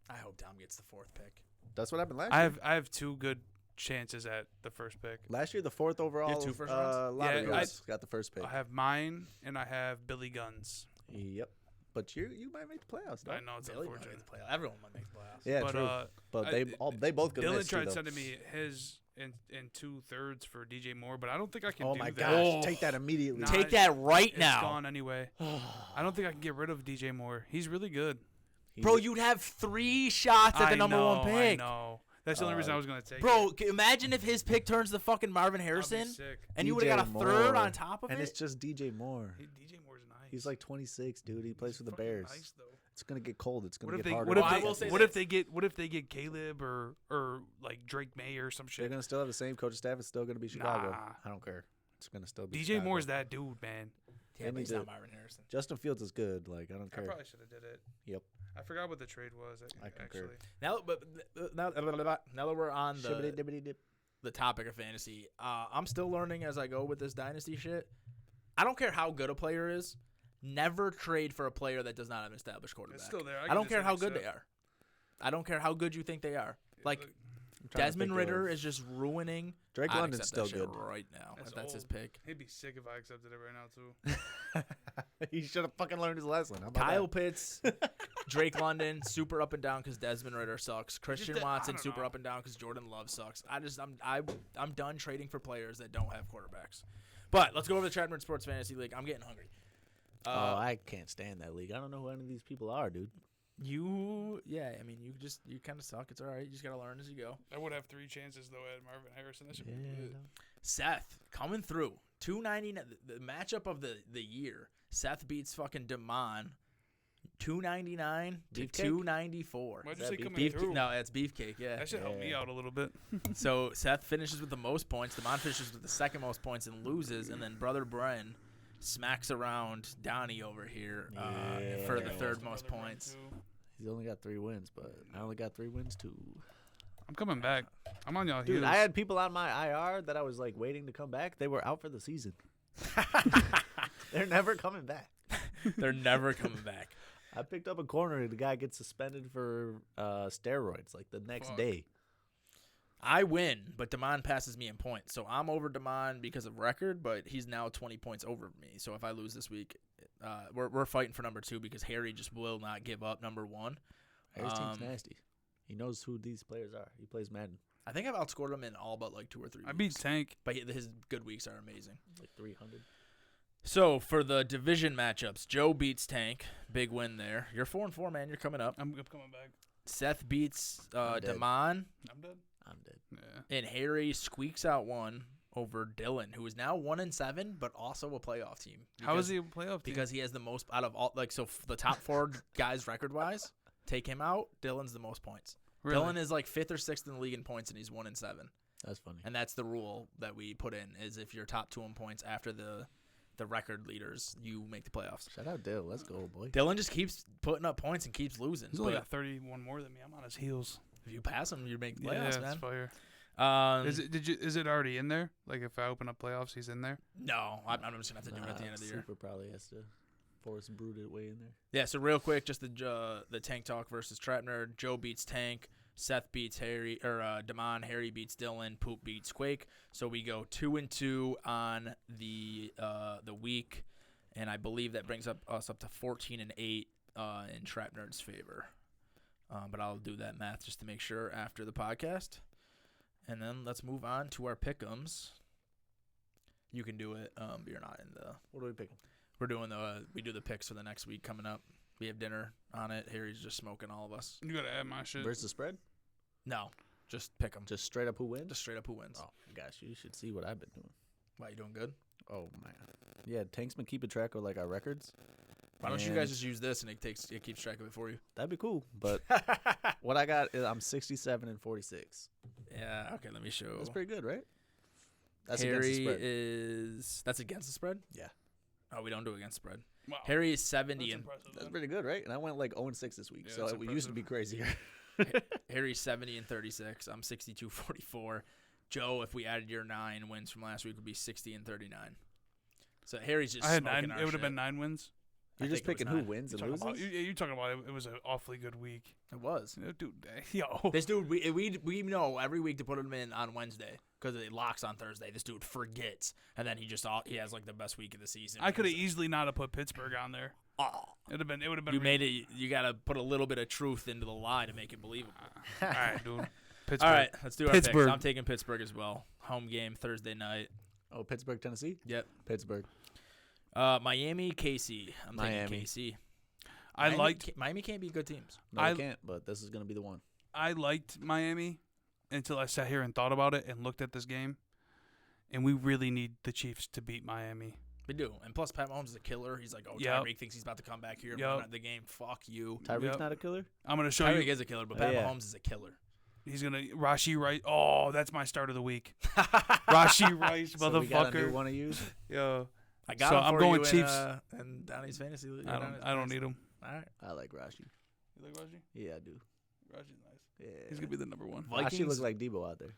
I hope Dom gets the 4th pick. That's what happened last I year. have 2 good chances at the first pick. Last year, the 4th overall two first rounds? lottery Yeah, got the first pick. I have mine, and I have Billy Guns. Yep. But you might make the playoffs. Though. I know it's Billy might unfortunate. make the playoffs. Everyone might make the playoffs. Yeah, But, true. But they both could Dylan miss tried too, though. sending me his in 2/3 for DJ Moore, but I don't think I can Oh do my that. gosh! Oh. Take that immediately. Nah, Take that right It's now. gone anyway. I don't think I can get rid of DJ Moore. He's really good. Bro, you'd have 3 shots at the number 1 pick. I know. That's the only reason I was going to take Bro, it. imagine if his pick turns to fucking Marvin I'll be Harrison, sick. and you would have got a third Moore. on top of and it. it's just DJ Moore. DJ Moore's nice. He's like 26, dude. He plays for the Fucking Bears. Nice, though. It's gonna get cold. It's gonna What if get they? harder. What if Well, I they? will say What this. if they get? What if they get Caleb or like Drake May or some They're shit? gonna still have the same coaching staff. It's still gonna be Chicago. Nah. I don't care. It's gonna still be DJ Chicago. Moore's that dude, man. Yeah, They but need he's to- not Marvin Harrison. Justin Fields is good. Like I don't I care. probably should have did it. Yep. I forgot what the trade was. I concur. Actually, Now that we're on Shibbity-dibbity-dip. the topic of fantasy, I'm still learning as I go with this dynasty shit. I don't care how good a player is. Never trade for a player that does not have an established quarterback. it's still there. I don't care how good they are. I don't care how good you think they are. Like I'm trying to Desmond think Ritter of- is just ruining. Drake I'd London's accept that still shit good. right now. That's If that's his old. pick. He'd be sick if I accepted it right now too. He should have fucking learned his lesson. How about Kyle that? Pitts, Drake London, super up and down because Desmond Ritter sucks. Christian that- I Watson, don't super know. up and down because Jordan Love sucks. I'm done trading for players that don't have quarterbacks. But let's go over the Chadman Sports Fantasy League. I'm getting hungry. I can't stand that league. I don't know who any of these people are, dude. You kind of suck. It's all right. You just gotta learn as you go. I would have 3 chances though at Marvin Harrison. That should be Yeah. good. Seth coming through 299. The matchup of the year. Seth beats fucking Damon 299 to Beefcake? 294. Why'd you that say beef- coming through? No, it's Beefcake. Yeah. That should help me Yeah. out a little bit. So Seth finishes with the most points. Damon finishes with the second most points and loses. And then brother Bren smacks around Donnie over here for the Yeah. third most points. He's only got 3 wins, but I only got 3 wins too. I'm coming back. I'm on y'all Dude, heels. I had people on my IR that I was like waiting to come back. They were out for the season. They're never coming back. They're never coming back. I picked up a corner and the guy gets suspended for steroids like the next Fuck. day. I win, but Damon passes me in points. So I'm over Damon because of record, but he's now 20 points over me. So if I lose this week, we're fighting for number 2 because Harry just will not give up number 1. Harry's team's nasty. He knows who these players are. He plays Madden. I think I've outscored him in all but like 2 or 3 I weeks. beat Tank. But his good weeks are amazing. Like 300. So for the division matchups, Joe beats Tank. Big win there. You're 4-4, man. You're coming up. I'm coming back. Seth beats I'm dead. Damon. I'm dead. I'm dead. Yeah. And Harry squeaks out one over Dylan, who is now 1-7, but also a playoff team. How is he a playoff team? Because he has the most out of all. Like, so the top 4 guys record wise, take him out. Dylan's the most points. Really? Dylan is like 5th or 6th in the league in points, and he's 1-7. That's funny. And that's the rule that we put in: is if you're top 2 in points after the record leaders, you make the playoffs. Shout out Dill. Let's go, boy. Dylan just keeps putting up points and keeps losing. He's only But got 31 more than me. I'm on his heels. if you pass him, you make the Yeah, playoffs, that's man. fire. Is it already in there? Like if I open up playoffs, he's in there. No, I'm just gonna have to do it at the end of the year. Super probably has to force Brood it way in there. Yeah, so real quick, just the Tank Talk versus Trapner. Joe beats Tank. Seth beats Harry, or Damon. Harry beats Dylan. Poop beats Quake. So we go 2-2 on the week, and I believe that brings us up to 14-8 in Trapnerd's favor. But I'll do that math just to make sure after the podcast, and then let's move on to our pick'ems. You can do it, but you're not in the. What are we picking? We're doing we do the picks for the next week coming up. We have dinner on it. Harry's just smoking all of us. You gotta add my shit. Versus spread? No, just pick them. Just straight up who wins? Just straight up who wins. Oh, gosh, you should see what I've been doing. Why, you doing good? Oh, man. Yeah, Tank's been keeping track of, like, our records. Why don't you And guys just use this and it keeps track of it for you? That'd be cool. But what I got is I'm 67-46. Yeah, okay, let me show. That's pretty good, right? That's Harry against the spread. that's against the spread? Yeah. Oh, we don't do against the spread. Wow. Harry is 70 That's and impressive. That's man. pretty good, right? And I went like 0-6 this week, Yeah, so that's it used to be crazier. Harry's 70 and 36. I'm 62-44. Joe, if we added your 9 wins from last week, would be 60 and 39. So Harry's just I had smoking 9. our It would have shit. been 9 wins. You're just picking who wins and loses. You're talking about it was an awfully good week. It was. Dude, yo. This dude, we know every week to put him in on Wednesday because it locks on Thursday. This dude forgets, and then he has like the best week of the season. I could have easily not have put Pittsburgh on there. Oh, It would have been. you made it. You got to put a little bit of truth into the lie to make it believable. All right, dude. Pittsburgh. All right, let's do our Pittsburgh. picks. I'm taking Pittsburgh as well. Home game Thursday night. Oh, Pittsburgh, Tennessee? Yep. Pittsburgh. Miami, KC. I'm Miami. taking KC. Miami can't beat good teams. No, I can't, but this is going to be the one. I liked Miami until I sat here and thought about it and looked at this game, and we really need the Chiefs to beat Miami. We do. And plus, Pat Mahomes is a killer. He's like, Yep. Tyreek thinks he's about to come back here and Yep. win out the game. Fuck you. Tyreek's Yep. not a killer? I'm going to show Tyreek you. is a killer, but Pat Yeah. Mahomes is a killer. He's going to Rashi Rice. Oh, that's my start of the week. Rashi Rice, So we got a new motherfucker. one of you? Yo. I got So him I'm for going you Chiefs. in Donnie's fantasy league. I don't need him. All right. I like Rashi. You like Rashi? Yeah, I do. Rashi's nice. Yeah. He's going to be the number one. Rashi looks like Debo out there.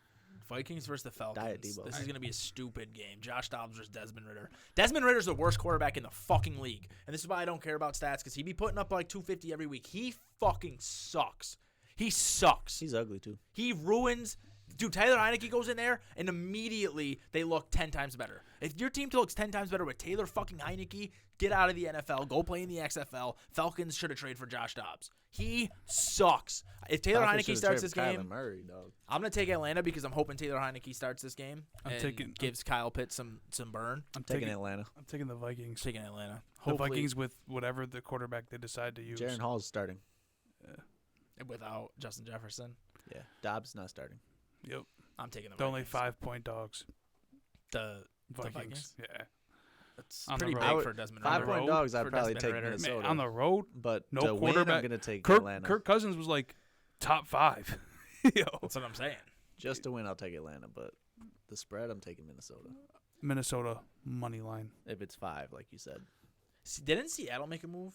Vikings versus the Falcons. Diet Debo. This is going to be a stupid game. Josh Dobbs versus Desmond Ridder. Desmond Ridder's the worst quarterback in the fucking league. And this is why I don't care about stats, because he be putting up like 250 every week. He fucking sucks. He sucks. He's ugly, too. He ruins. Dude, Taylor Heineke goes in there, and immediately they look 10 times better. If your team looks 10 times better with Taylor fucking Heineke, get out of the NFL. Go play in the XFL. Falcons should have traded for Josh Dobbs. He sucks. If Taylor Falcons Heineke should've starts traded this for Kyler game, Murray, dog. I'm going to take Atlanta because I'm hoping Taylor Heineke starts this game and gives Kyle Pitts some burn. I'm Taking Atlanta. I'm taking the Vikings. Taking Atlanta. The Hopefully, Vikings with whatever the quarterback they decide to use. Jaron Hall's starting. without Justin Jefferson. Yeah. Dobbs not starting. Yep. I'm taking the They're only Vikings. 5-point dogs. The Vikings. Vikings? Yeah. That's On the pretty road. big for Desmond Five Ridder. point dogs, I'd for probably Desmond take Ridder. Minnesota. Man, on the road, but no to win, I'm quarterback. going to take Atlanta. Kirk Cousins was like top 5. Yo. That's what I'm saying. Just to win, I'll take Atlanta. But the spread, I'm taking Minnesota. Minnesota money line. If it's 5, like you said. Didn't Seattle make a move?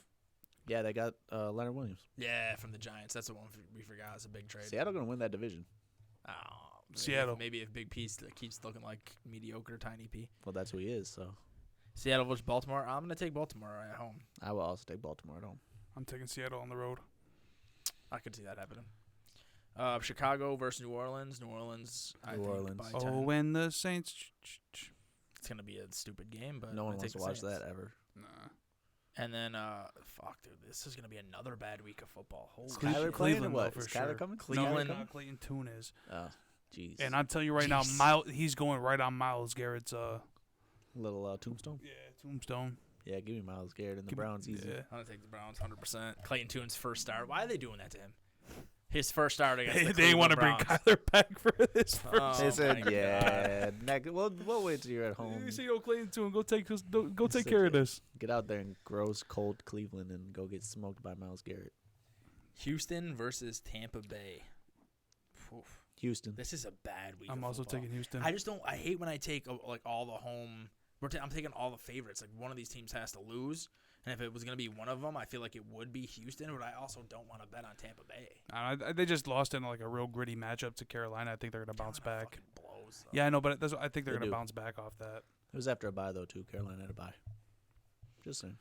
Yeah, they got Leonard Williams. Yeah, from the Giants. That's the one we forgot. It's a big trade. Seattle going to win that division. Oh, Seattle. Maybe if Big P keeps looking like mediocre Tiny P. Well, that's who he is. So Seattle versus Baltimore. I'm gonna take Baltimore at home. I will also take Baltimore at home. I'm taking Seattle on the road. I could see that happening. Chicago versus New Orleans. New Orleans. I New think Orleans. by 10. Oh, when the Saints. It's gonna be a stupid game, but No I'm one gonna wants take to the watch Saints. that ever. Nah. And then, fuck, dude, this is gonna be another bad week of football. Holy Is shit. Kyler playing or Cleveland, what? though, Is for Kyler sure. coming? Cleveland. No, Clayton Tune is. Oh, jeez. And I'm telling you right now, Jeez. he's going right on Myles Garrett's Little tombstone. tombstone. Yeah, give me Myles Garrett and the Give- Browns easy. Yeah. I'm gonna take the Browns 100%. Clayton Tune's first start. Why are they doing that to him? His first start against the They want to bring Browns. Kyler back for this first. Oh, They said, my yeah. We'll wait till you're at home. You see, Clayton Tune, go take Sit care of there. this. Get out there in gross, cold Cleveland and go get smoked by Myles Garrett. Houston versus Tampa Bay. Oof. Houston. This is a bad week. I'm of also football. taking Houston. I just don't. I hate when I take like all the home. I'm taking all the favorites. Like one of these teams has to lose, and if it was gonna be one of them, I feel like it would be Houston. But I also don't want to bet on Tampa Bay. They just lost in like a real gritty matchup to Carolina. I think they're gonna bounce Carolina back. fucking blows, though. Yeah, I know, but I think they're They gonna do. bounce back off that. It was after a bye, though, too. Carolina had a bye. Just saying.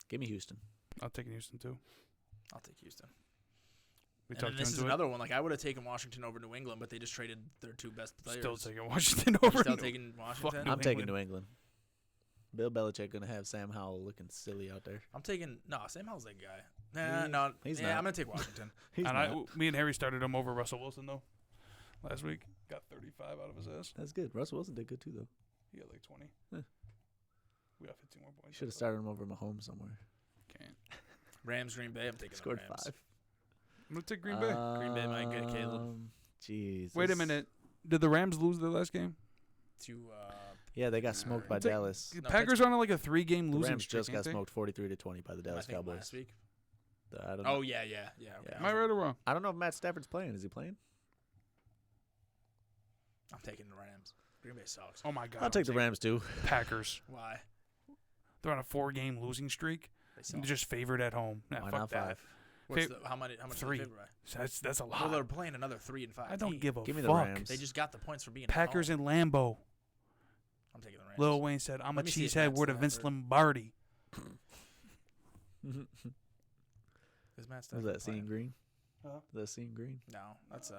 Give me Houston. I'm taking Houston too. I'll take Houston. We And talked then you this is into it. another one. Like I would have taken Washington over New England, but they just traded their two best players. Still taking Washington You're over. still New- taking Washington. New I'm taking England. New England. Bill Belichick going to have Sam Howell looking silly out there. I'm taking Sam Howell's that guy. Nah, no, He's yeah, not. I'm gonna take Washington. He's and not. me and Harry started him over Russell Wilson though. Last week, got 35 out of his ass. That's good. Russell Wilson did good, too, though. He got like 20. Huh. We got 15 more You points. should have started him over Mahomes somewhere. Can't. Rams, Green Bay. I'm taking Scored the Rams. 5. I'm gonna take Green Bay. Green Bay might get Caleb. Jeez. Wait a minute. Did the Rams lose their last game? To Yeah, they got smoked by Take- Dallas. The No, Packers are on like a 3-game The losing Rams streak. just got ain't they? smoked 43-20 by the I Dallas think Cowboys. last week. I don't know. Oh yeah. Okay. Am I right or wrong? I don't know if Matt Stafford's playing. Is he playing? I'm taking the Rams. Green Bay sucks. Oh my God. I'll take the Rams, too. Packers. Why? They're on a 4-game losing streak. They suck. They're just favored at home. Nah, Why fuck not that. 5? What's Fa- how much? How much? 3. Are they favored by? That's a lot. Well, they're playing another 3 and 5. I don't give a Give me the fuck. Rams. They just got the points for being Packers at home. in Lambeau. I'm taking the Rams. Lil Wayne said, "I'm Let a me see if cheesehead Matt word of Vince Stafford- Lombardi." Is Matt Was Stafford that Seeing playing? Green? Huh? The Seeing Green? No, that's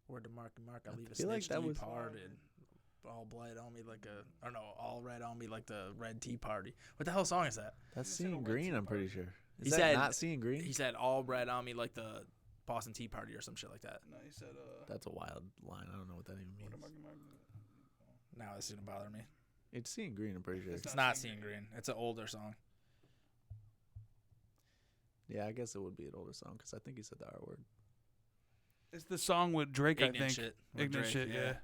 word to Mark. I leave a feel like snitch that to was- parted. All blood on me like a, or no, all red on me like the red tea party. What the hell song is that? That's He said a Seeing Red Green, Tea I'm pretty Party. sure. He Is that said- not Seeing Green? He said all red on me like the Boston Tea Party or some shit like that. No, he said. That's a wild line. I don't know what that even means. Now this didn't bother me. It's Seeing Green, I'm pretty sure. It's not Seeing Green. It's an older song. Yeah, I guess it would be an older song because I think he said the R word. It's the song with Drake, I Ignorant think. shit. With Ignorant Drake, shit, yeah.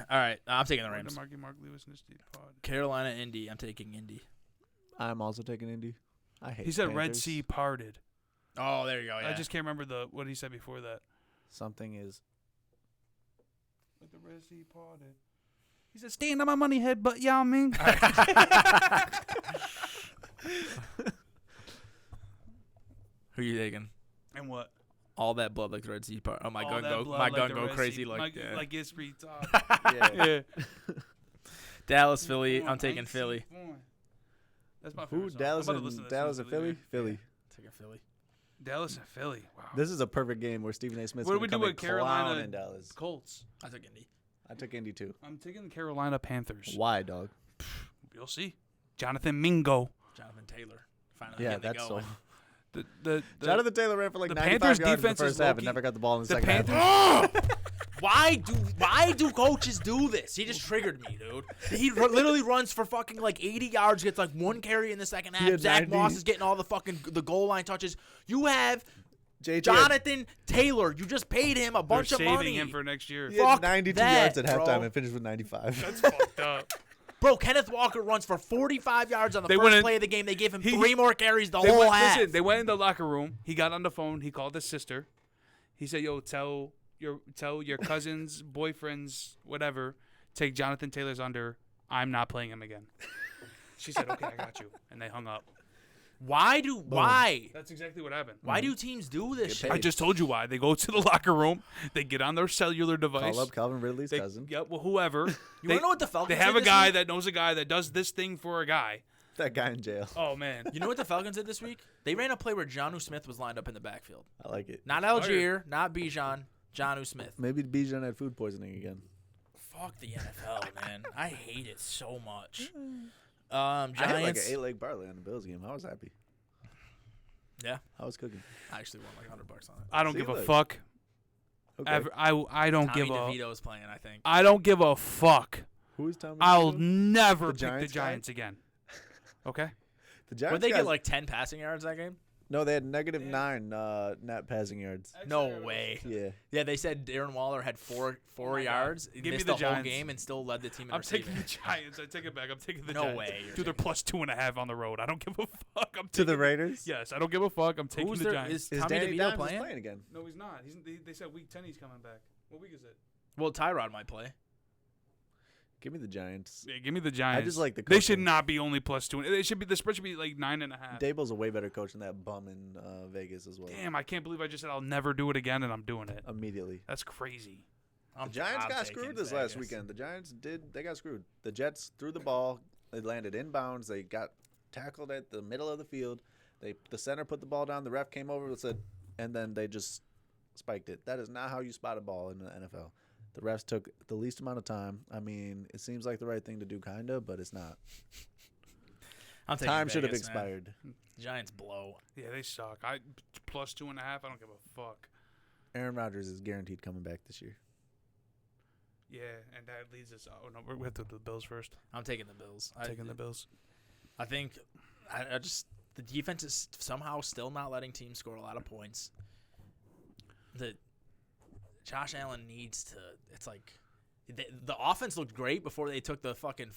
All right, I'm taking the Word to Rams. Marky Mark Lewis in the Steve Pod. Carolina, Indy. I'm taking Indy. I'm also taking Indy. I hate He said Red Panthers. Sea parted. Oh, there you go. Yeah. I just can't remember what he said before that. Something is. Like the Red Sea parted. He said, "Stand on my money head, but Yao Ming." Who you taking? And what? All that blood like the Red Sea part. Oh, my All gun that go. blood My like gun the go Red crazy Sea- like yeah. like it's free talk. Yeah. Yeah. Dallas, Philly. Come on, I'm taking AC Philly. Fun. That's my Who? favorite song. Dallas I'm about to listen to and that Dallas soon and as we Philly? leave. Philly. Taking Philly. Dallas and Philly. Wow. This is a perfect game where Stephen A. Smith's What do going we to do come with and Carolina- clown in Dallas. Colts. I took Indy. I took Indy too. I'm taking the Carolina Panthers. Why, dog? You'll see. Jonathan Mingo. Jonathan Taylor. Finally Yeah, getting it that's going. so. The Jonathan Taylor ran for like the 95 Panthers' yards in the defense is first half and low-key- never got the ball in the the second half. Panthers. Why do coaches do this? He just triggered me, dude. He literally runs for fucking like 80 yards, gets like one carry in the second half. had Zach 90. Moss is getting all the fucking the goal line touches. You have JT had- Jonathan Taylor. You just paid him a They're bunch of saving money. him for next year. He had Fuck 92 that, yards at halftime bro. and finished with 95. That's fucked up. Bro, Kenneth Walker runs for 45 yards on the They first went in- play of the game. They gave him he- 3 more carries the They whole went, half. listen, they went in the locker room. He got on the phone. He called his sister. He said, "Yo, tell your cousins, boyfriends, whatever, take Jonathan Taylor's under. I'm not playing him again." She said, "Okay, I got you," and they hung up. Why? That's exactly what happened. Why do teams do this Get shit? I just told you why. They go to the locker room. They get on their cellular device. Call up Calvin Ridley's They, cousin. Yep, well, whoever. You want to know what the Falcons They have did a this guy week? that knows a guy that does this thing for a guy. That guy in jail. Oh man. You know what the Falcons did this week? They ran a play where Jonnu Smith was lined up in the backfield. I like it. Not Algier, not Bijan, Jonnu Smith. Maybe Bijan had food poisoning again. Fuck the NFL, man. I hate it so much. I had like an Giants. 8-leg parlay on the Bills game. I was happy. Yeah, I was cooking. I actually won like $100 on it. I don't See, give a look. fuck. Okay. Ever, I don't Tommy give a. DeVito is playing, I think. I don't give a fuck. Who is Tommy? I'll DeVito? never The pick Giants the guy? Giants again. Okay. The Giants Would they guys, get like 10 passing yards that game? No, they had -9 net passing yards. No way. Yeah. Yeah, they said Darren Waller had four my yards, God. Give me missed the the whole Giants. game, and still led the team in I'm receiving. taking the Giants. I take it back. I'm taking the No Giants. way you're Dude, they're taking- plus 2.5 on the road. I don't give a fuck. I'm To the taking- Raiders. Yes, I don't give a fuck. I'm taking Who's the there? Giants. Is Is Tommy Danny DeVito Dimes playing? playing again? No, he's not. They said week 10 he's coming back. What week is it? Well, Tyrod might play. Give me the Giants. Yeah, give me the Giants. just like the They should coaching. not be only plus 2. They should be. The spread should be like 9.5. Dable's a way better coach than that bum in Vegas as well. Damn, I can't believe I just said I'll never do it again, and I'm doing it. Immediately. That's crazy. The Giants got taking screwed this last Vegas. weekend. The Giants they got screwed. The Jets threw the ball. They landed inbounds. They got tackled at the middle of the field. The center put the ball down. The ref came over and said, and then they just spiked it. That is not how you spot a ball in the NFL. The refs took the least amount of time. I mean, it seems like the right thing to do, kind of, but it's not. I'm taking Time should have Vegas, man. expired. Giants blow. Yeah, they suck. Plus 2.5. I don't give a fuck. Aaron Rodgers is guaranteed coming back this year. Yeah, and that leads us. Oh no, we have to do the Bills first. I'm taking the Bills. Taking the Bills. I think I just the defense is somehow still not letting teams score a lot of points. Josh Allen needs to. It's like the offense looked great before they took the fucking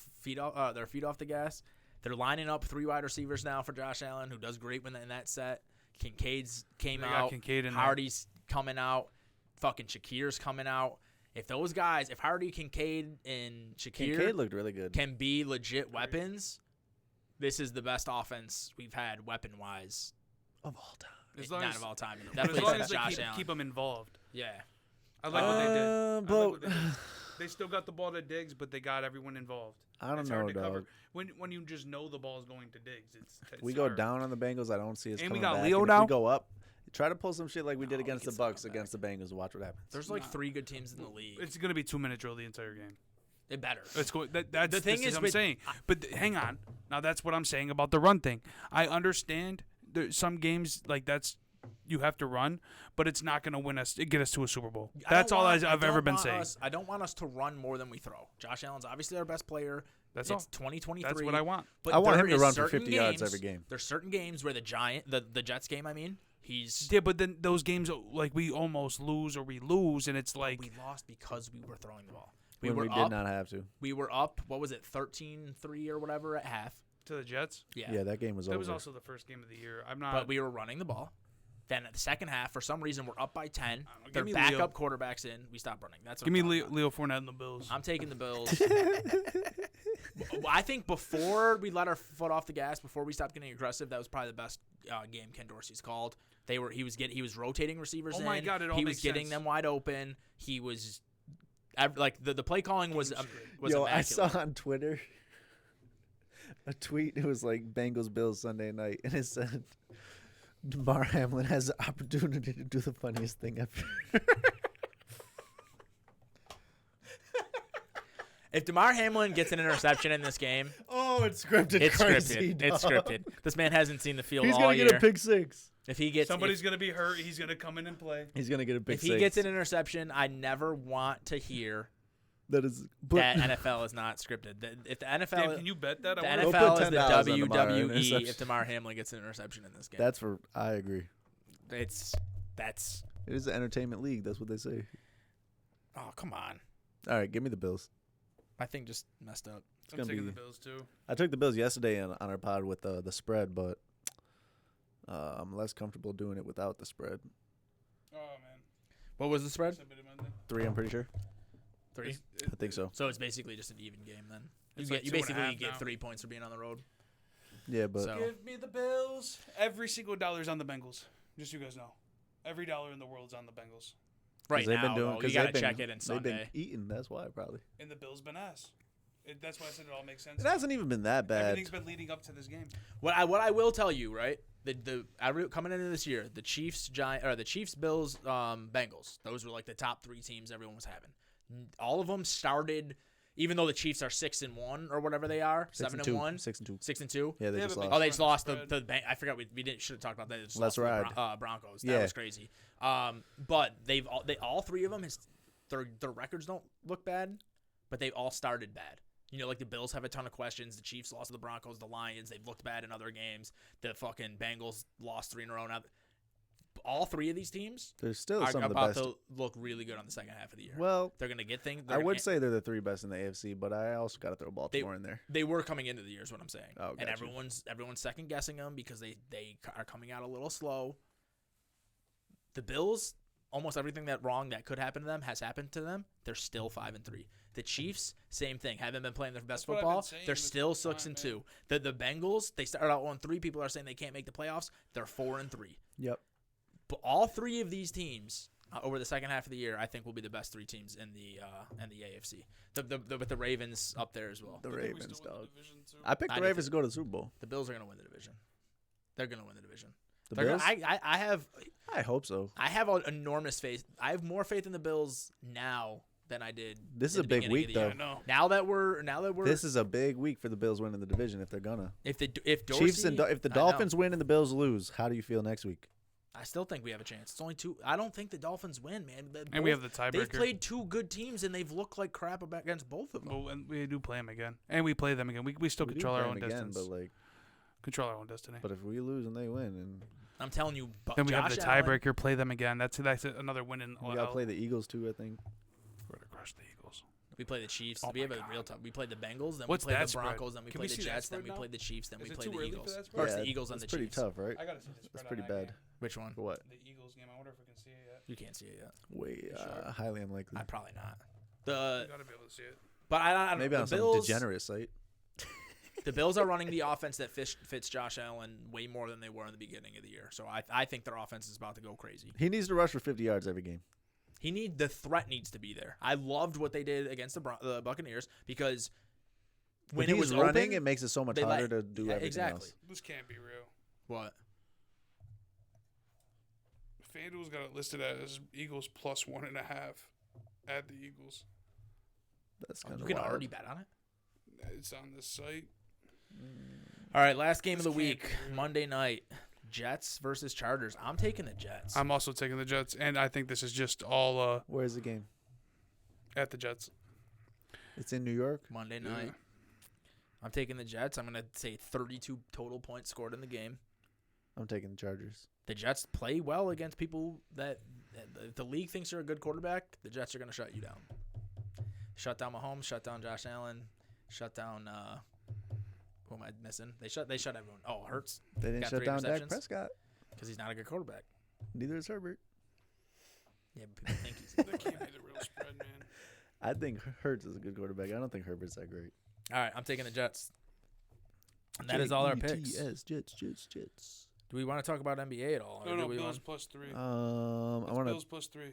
their feet off the gas. They're lining up 3 wide receivers now for Josh Allen, who does great when in that set. Kincaid's came They got out. Kincaid in there. Hardy's coming out. Fucking Shakir's coming out. If those guys, if Hardy, Kincaid, and Kincaid Shakir looked really good. can be legit weapons, this is the best offense we've had weapon-wise. Of all time. As long Not as- of all time. But as Definitely long since as they Josh Allen. keep them involved. Yeah. I like what they did. I like what they did. They still got the ball to Diggs, but they got everyone involved. I don't It's know, hard to cover. dog. When you just know the ball's going to Diggs, it's We go hard. down on the Bengals. I don't see us And we coming got back. Leo And if now? we go up, try to pull some shit like we did No, against we the can Bucks stop against the Bengals. Watch what happens. There's like Nah. 3 good teams in the league. It's going to be 2-minute drill the entire game. It better. It's going. That's The thing this is I'm with- saying. But hang on. Now that's what I'm saying about the run thing. I understand there's some games like that's you have to run, but it's not going to win us. Get us to a Super Bowl. That's all I've ever been saying. I don't want us to run more than we throw. Josh Allen's obviously our best player. That's It's all. 2023. That's what I want. But I want there him to is run for certain 50 yards games- every game. There's certain games where the Jets game, I mean, he's Yeah, but then those games like we almost lose or we lose, and it's like we lost because we were throwing the ball. When were we did up. not have to. We were up. What was it? 13-3 or whatever at half. to the Jets. Yeah, that game was That over. was also the first game of the year. I'm not. But we were running the ball. Then at the second half, for some reason, we're up by 10. Give Their me backup quarterback's in. We stopped running. That's what give me I'm talking about. Leo Fournette and the Bills. I'm taking the Bills. I think before we let our foot off the gas, before we stopped getting aggressive, that was probably the best game Ken Dorsey's called. He was rotating receivers Oh in. my God, it all He was makes getting sense. them wide open. He was like the play calling was Yo, I immaculate. saw on Twitter a tweet. It was like Bengals Bills Sunday night, and it said DeMar Hamlin has the opportunity to do the funniest thing ever. If DeMar Hamlin gets an interception in this game, Oh, it's scripted. it's crazy, scripted. It's dog. scripted. This man hasn't seen the field He's all gonna year. get a pick six. If he gets Somebody's gonna be hurt. He's gonna come in and play. He's gonna get a pick if six. he gets an interception, I never want to hear that is. that NFL is not scripted. If the NFL, Dave, can you bet that? the I Go wonder- put NFL is the $10 on DeMar WWE interception. if DeMar Hamlin gets an interception in this game. That's for. I agree. That's It is the entertainment league. That's what they say. oh come on. All right, give me the Bills. My thing just messed up. It's I'm gonna taking be. the Bills too. I took the Bills yesterday on our pod with the spread, but I'm less comfortable doing it without the spread. Oh man. What was the spread? 3, I'm pretty sure. 3. I think so. So it's basically just an even game then. It's You like get 2.5 basically get now. 3 points for being on the road. Yeah, but So- Give me the Bills. Every single dollar's on the Bengals. Just so you guys know. Every dollar in the world's on the Bengals. Right they've now, been doing. though, 'cause you got they've to been- check it in They've been Sunday. eating. That's why probably. And the Bills been ass. That's why I said it all makes sense. It hasn't even been that bad. Everything's been leading up to this game. What I will tell you, right? Coming into this year, the Chiefs, Bills, Bengals. Those were like the top 3 teams everyone was having. All of them started, even though the Chiefs are 6-1 or whatever they are, 7-1, 6-2. 6-2. Yeah, they Yeah, just but lost. Oh, they just lost Spread. the I forgot we should have talked about that. They just Let's lost to the ride. Broncos. That Yeah. was crazy. But all 3 of them their records don't look bad, but they all started bad. You know, like the Bills have a ton of questions. The Chiefs lost to the Broncos, the Lions. They've looked bad in other games. The fucking Bengals lost 3 in a row. Now, all 3 of these teams They're still are some of the about best. to look really good on the second half of the year. Well, They're gonna get things. I would say they're the 3 best in the AFC, but I also got to throw Baltimore in there. they were coming into the year, is what I'm saying. Oh, and gotcha. everyone's second guessing them because they are coming out a little slow. The Bills, almost everything that could happen to them has happened to them. They're still 5-3. The Chiefs, same thing. Haven't been playing their best That's what I've been football. saying They're this still whole time, 6-2. The Bengals, they started out 1-3. People are saying they can't make the playoffs. They're 4-3. Yep. But all 3 of these teams over the second half of the year, I think will be the best 3 teams in the AFC. With the Ravens up there as well. The I think we Ravens, still win the dog. division, too. I picked I the did Ravens too. to go to the Super Bowl. The Bills are going to win the division. They're going to win the division. The They're Bills? gonna, I hope so. have an enormous faith. I have more faith in the Bills now than I did. This is in a the big beginning week, of the year. though. No. Now that we're This is a big week for the Bills winning the division if they're gonna. if Dorsey, Chiefs and if the I know. Dolphins win and the Bills lose, how do you feel next week? I still think we have a chance. It's only 2. I don't think the Dolphins win, man. And we have the They've tiebreaker. played 2 good teams and they've looked like crap against both of them. Well, and we do play them again, and we play them again. We still We do control our play own 'em again, destiny. but like, Control our own destiny. but if we lose and they win, and I'm telling you, Then we have Josh the Allen- tiebreaker. Play them again. That's another win in. we gotta play the Eagles too. I think. We're gonna crush the Eagles. We play the Chiefs. Oh we have my a real God. tough. We played the Bengals, then What's we played that the spread? Broncos, then we Can played we the see that Jets, then spread we now? played the Chiefs, then Is we it played too the early for Eagles. that Or spread? it's the Yeah, Eagles and the it's pretty Chiefs. tough, right? I gotta see the spread. That's on pretty that bad. game. Which one? For what? The Eagles game. I wonder if we can see it yet. You can't see it yet. Way sure? highly unlikely. I probably not. You The gotta be able to see it. but I don't Maybe know. on The some Bills, degenerate site. the Bills are running the offense that fits Josh Allen way more than they were in the beginning of the year. So I think their offense is about to go crazy. He needs to rush for 50 yards every game. The threat needs to be there. I loved what they did against the Buccaneers because when When it he's was running, open, it makes it so much they harder let- to do yeah, everything exactly. else. This can't be real. What? FanDuel's got it listed as Eagles plus 1.5 at the Eagles. That's kind You of can wild. already bet on it. It's on this site. All right, last game of the This can't week, be real. Monday night, Jets versus Chargers. I'm taking the Jets. I'm also taking the Jets, and I think this is just all Where's the game? at the Jets. It's in New York. Monday Yeah. night. I'm taking the Jets. I'm going to say 32 total points scored in the game. I'm taking the Chargers. The Jets play well against people that if the league thinks you're a good quarterback, the Jets are going to shut you down. Shut down Mahomes, shut down Josh Allen, shut down who am I missing? They shut everyone. Oh, Hurts They didn't Got shut 3 down Dak interceptions. Prescott. because he's not a good quarterback. Neither is Herbert. Yeah, but people think he's a That good can't be quarterback. the real spread, man. I think Hurts is a good quarterback. I don't think Herbert's that great. All right, I'm taking the Jets. And that is all our picks. Jets, Jets. Do we want to talk about NBA at all? Or No, do we Bills want- plus 3. I want Bills to. plus 3.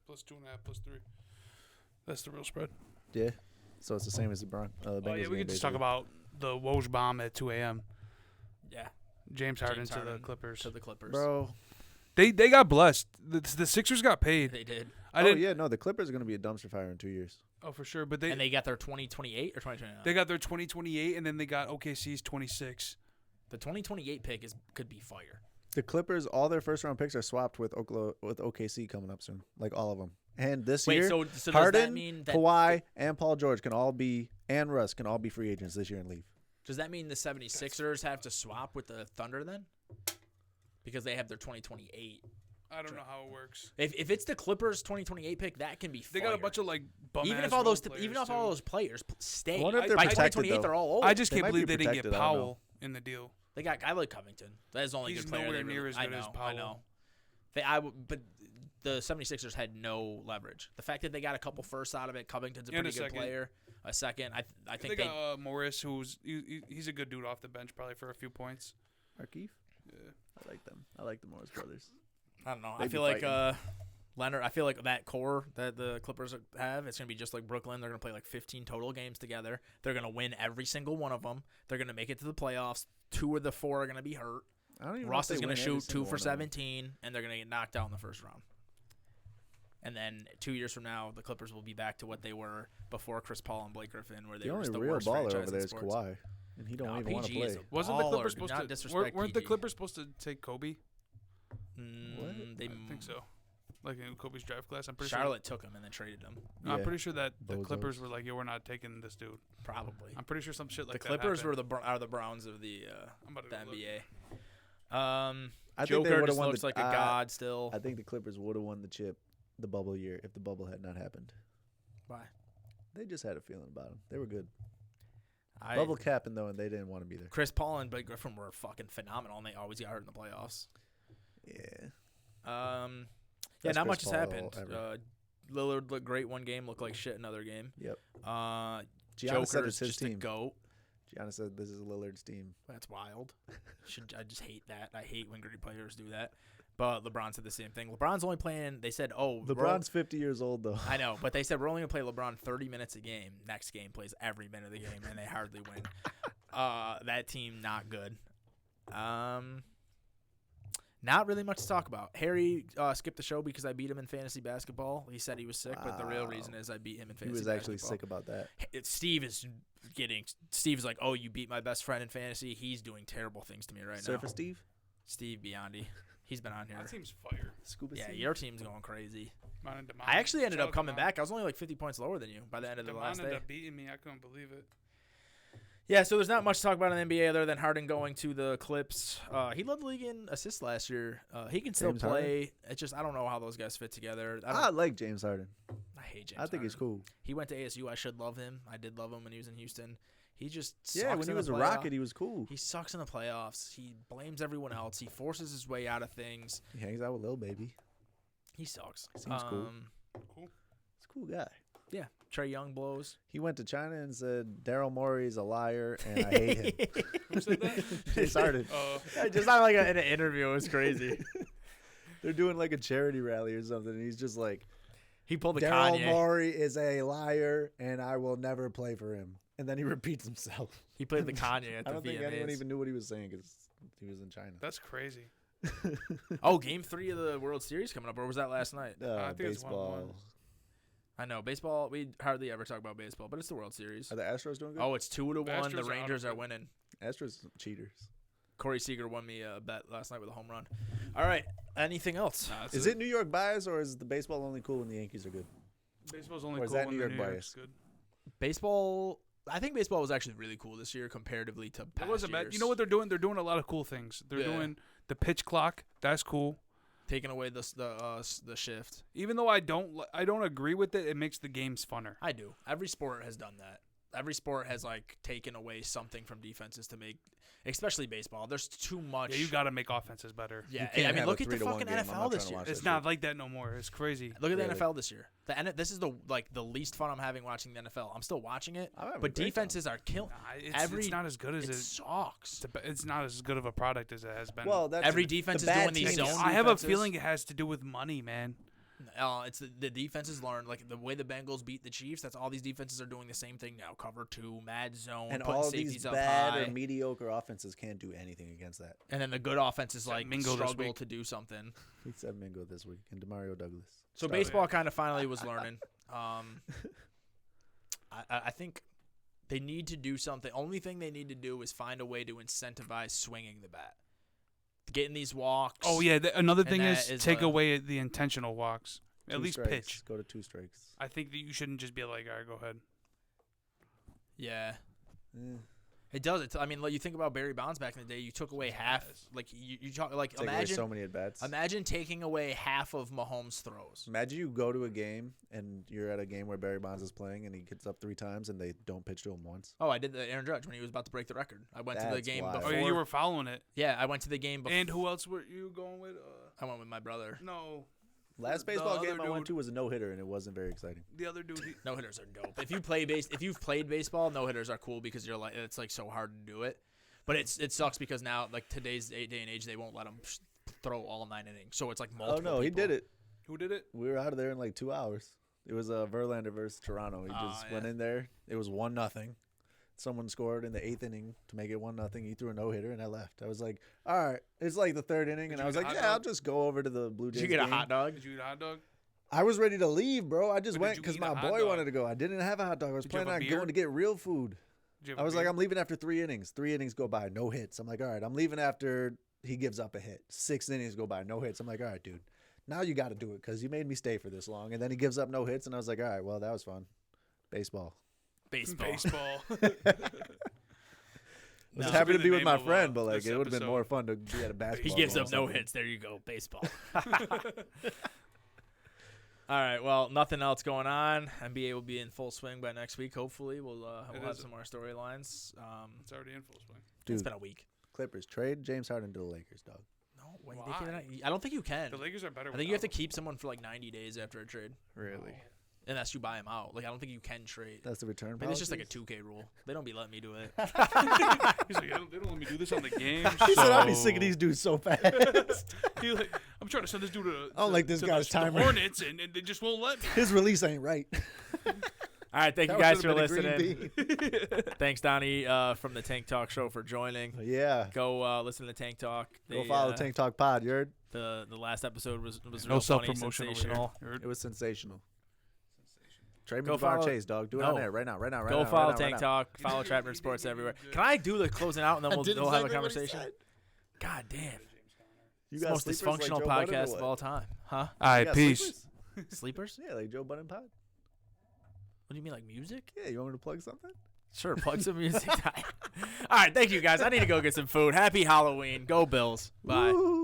Plus 2.5, plus 3. That's the real spread. Yeah. So it's the same as the Bengals. Oh, yeah, we game, could just talk basically. about the Woj bomb at 2 a.m. Yeah, James Harden James to the Harden Clippers. to the Clippers. Bro. They got blessed. The Sixers got paid. They did. I Oh didn't. yeah, no, the Clippers are going to be a dumpster fire in 2 years. Oh, for sure. But And they got their 2028 or 2029. they got their 2028, and then they got OKC's 26. The 2028 pick could be fire. The Clippers, all their first round picks are swapped with OKC coming up soon, like all of them. And this Wait, year, so does that Harden, mean that Kawhi, and Paul George and Russ can all be free agents this year and leave. does that mean the 76ers have to swap with the Thunder then? Because they have their 2028. I don't know how it works. If it's the Clippers 2028 pick, that can be They fire. got a bunch of like bum even ass if all those role even players, if all too. those players stay I wonder if they're by protected, 2028 though. they're all old. I just They can't might believe be they didn't get protected, I don't know. Powell in the deal. They got I like Covington. That's the only He's good player. nowhere they near really, as I good know, as I Powell. know. But the 76ers had no leverage. The fact that they got a couple firsts out of it, Covington's a And a pretty good second. player. A second, I think They got Morris, who's he's a good dude off the bench, probably for a few points. Markeith? Yeah. I like them. I like the Morris brothers. I don't know. They'd I be feel like fighting. Leonard. I feel like that core that the Clippers have, it's gonna be just like Brooklyn. They're gonna play like 15 total games together. They're gonna win every single one of them. They're gonna make it to the playoffs. 2 of the 4 are gonna be hurt. I don't even Russ know is if they gonna win every shoot 2 single for one of them. 17, and they're gonna get knocked out in the first round. And then 2 years from now, the Clippers will be back to what they were before Chris Paul and Blake Griffin, where they The were only just the real worst baller franchise over in there is sports. Kawhi, and he don't No, even want to PG is play. a Wasn't the baller. Clippers Do supposed not to? disrespect Weren't the PG. Clippers supposed to take Kobe? Mm, they I think so. Like in Kobe's draft class, I'm pretty Charlotte took him and then traded him. sure. I'm Yeah. pretty sure that the Bozos. Clippers were like, "Yo, we're not taking this dude." Probably. I'm pretty sure some shit like The that. Clippers happened. are the Browns of the I'm about to the go look. NBA. I think they Joker would've just won looks the- like a god still. I think the Clippers would have won the chip the bubble year if the bubble had not happened. Why? They just had a feeling about them. They were good. I, Bubble capping though, and they didn't want to be there. Chris Paul and Blake Griffin were fucking phenomenal, and they always got hurt in the playoffs. Yeah. Yeah, Best not Chris much has Paul happened. ever. Lillard looked great one game, looked like shit another game. Yep. Joker's Giannis said it's his just a team. goat. Giannis said this is Lillard's team. That's wild. I just hate that. I hate when great players do that. But LeBron said the same thing. LeBron's only playing. They said, LeBron's 50 years old though. I know, but they said we're only gonna play LeBron 30 minutes a game. Next game plays every minute of the game, and they hardly win. That team not good. Not really much to talk about. Harry skipped the show because I beat him in fantasy basketball. He said he was sick, but the real reason is I beat him in He fantasy was actually basketball. sick about that. Steve's like, oh, you beat my best friend in fantasy. He's doing terrible things to me right Surfer now. Steve? Steve Biondi. He's been on here. That team's fire. Scuba Yeah, Steve? your team's going crazy. Mine and Demond. I actually ended Shout up out coming Demond. back. I was only like 50 points lower than you by the end of the last Demond ended day. up beating me. I couldn't believe it. Yeah, so there's not much to talk about in the NBA other than Harden going to the Clips. He led the league in assists last year. He can still James play. It's just I don't know how those guys fit together. I like James Harden. I hate James. I think he's Harden. cool. He went to ASU. I should love him. I did love him when he was in Houston. He just Yeah, sucks when he in was the a playoff- Rocket, he was cool. He sucks in the playoffs. He blames everyone else. He forces his way out of things. He hangs out with Lil Baby. He sucks. Seems cool. Cool. He's a cool guy. Yeah, Trey Young blows. He went to China and said Daryl Morey's a liar and I hate him. Who said that? James Harden. Just not like in an interview. It was crazy. They're doing like a charity rally or something, and he's just like, He pulled the Daryl Kanye. Morey is a liar, and I will never play for him. And then he repeats himself. He played the Kanye at the I don't think anyone VMAs. even knew what he was saying because he was in China. That's crazy. Oh, Game 3 of the World Series coming up, or was that last night? I think it's Baseball. 1-1. I know baseball. We hardly ever talk about baseball, but it's the World Series. Are the Astros doing good? Oh, it's 2-1. Astros The are Rangers out are of it. winning. Astros cheaters. Corey Seager won me a bet last night with a home run. All right. Anything else? Nah, it's Is it New York bias, or is the baseball only cool when the Yankees are good? baseball's only or is cool that when New the York New York's bias? good. Baseball. I think baseball was actually really cool this year comparatively to past It wasn't bad. years. You know what they're doing? They're doing a lot of cool things. They're Yeah. doing the pitch clock. That's cool. Taking away the shift. Even though I don't agree with it, it makes the games funner. I do. Every sport has done that. Every sport has like taken away something from defenses to make, especially baseball. There's too much. Yeah, you got to make offenses better. Yeah, can't I mean, have look a at the 3-1 fucking game. I'm NFL not this trying to year. watch It's that not shit. like that no more. It's crazy. Look at the Really? NFL this year. This is the least fun I'm having watching the NFL. I'm still watching it, I'm having a but great defenses are killing. It's not as good as It it. sucks. It's not as good of a product as it has been. Well, that's Every defense the is doing bad these teams. zone I have a defenses. feeling it has to do with money, man. It's the defenses learned like the way the Bengals beat the Chiefs. That's all these defenses are doing the same thing now. Cover 2, mad zone, And putting all safeties these up bad high, or mediocre offenses can't do anything against that. and then the good offenses Except like Mingo this struggle week. to do something. He said Mingo this week and Demario Douglas. So Sorry. baseball kind of finally was learning. I think they need to do something. Only thing they need to do is find a way to incentivize swinging the bat, getting these walks. Oh yeah, another And thing that is is take a- away the intentional walks. At 2 least strikes. pitch. Go to 2 strikes. I think that you shouldn't just be like, all right, go ahead. Yeah, Eh. it does. I mean, like you think about Barry Bonds back in the day. You took away half. Like you talk like Take away imagine so many at bats. imagine taking away half of Mahomes' throws. Imagine you go to a game and you're at a game where Barry Bonds is playing and he gets up 3 times and they don't pitch to him once. Oh, I did the Aaron Judge when he was about to break the record. I went to the That's game wild. before. Oh, yeah, you were following it. Yeah, I went to the game before. And who else were you going with? I went with my brother. No, Last The baseball other game I went dude- to was a no-hitter and it wasn't very exciting. the other dude. No hitters are dope. If you played baseball, no hitters are cool because you're like it's like so hard to do it. But it sucks because now like today's day and age they won't let them throw all 9 innings. So it's like Oh, multiple. no, he people. did it. Who did it? We were out of there in like 2 hours. It was Verlander versus Toronto. He Oh, just yeah. went in there. It was 1-0. Someone scored in the 8th inning to make it 1-0. He threw a no-hitter and I left. I was like, all right. It's like the 3rd inning. Did And you I was get a like, hot yeah, I'll dog? just go over to the Blue Jays Did you get a game. hot dog? Did you eat a hot dog? I was ready to leave, bro. I just But went did you because eat my a hot boy dog? wanted to go. I didn't have a hot dog. I was Did you have planning a on beer? going to get real food. Did you have I a was like, beer? I'm leaving after 3 innings. 3 innings go by, no hits. I'm like, all right, I'm leaving after he gives up a hit. 6 innings go by, no hits. I'm like, all right, dude, now you got to do it because you made me stay for this long. And then he gives up no hits, and I was like, all right, well, that was fun. Baseball. Baseball. Baseball. I was That happy should to be be the with my name of, friend, but like this it would have been episode. more fun to be at a basketball. He gives game or up no something. hits. There you go. Baseball. All right. Well, nothing else going on. NBA will be in full swing by next week. Hopefully, we'll have is. some more storylines. It's already in full swing. It's Dude, been a week. Clippers trade James Harden to the Lakers, dog. No, wait, Why? they can't, I don't think you can. The Lakers are better. I think you have to without him. keep someone for like 90 days after a trade, Really? unless you buy him out. Like I don't think you can trade. That's the return. Maybe it's just like a policies? 2K rule. They don't be letting me do it. He's like, they don't let me do this on the game. He said, "I'll be so-" sick of these dudes so fast." He like, I'm trying to send this dude to. I don't like this to guy's the timer. Hornets, and they just won't let me. His release ain't right. All right, thank you That guys for should've been a listening. green bean. Thanks, Donnie, from the Tank Talk Show for joining. Yeah. Go listen to Tank Talk. Go follow Tank Talk Pod. You heard? The last episode was No real funny, self-promotion over sensational. here. It was sensational. Trade me Go the bar follow- chase, dog. Do it No. on there right now. Right now. Right Go now. follow right now, Tank right now. Talk. Follow Trapper Sports everywhere. Can I do the closing out and then I we'll didn't have a say what he conversation? said. God damn. You It's the got most sleepers like dysfunctional Joe Budden or podcast what? of all time. Huh? All You right, got peace. sleepers? Sleepers? Yeah, like Joe Budden Pod. What do you mean, like music? Yeah, you want me to plug something? Sure, plug some music. All right, thank you guys. I need to go get some food. Happy Halloween. Go Bills. Bye. Woo.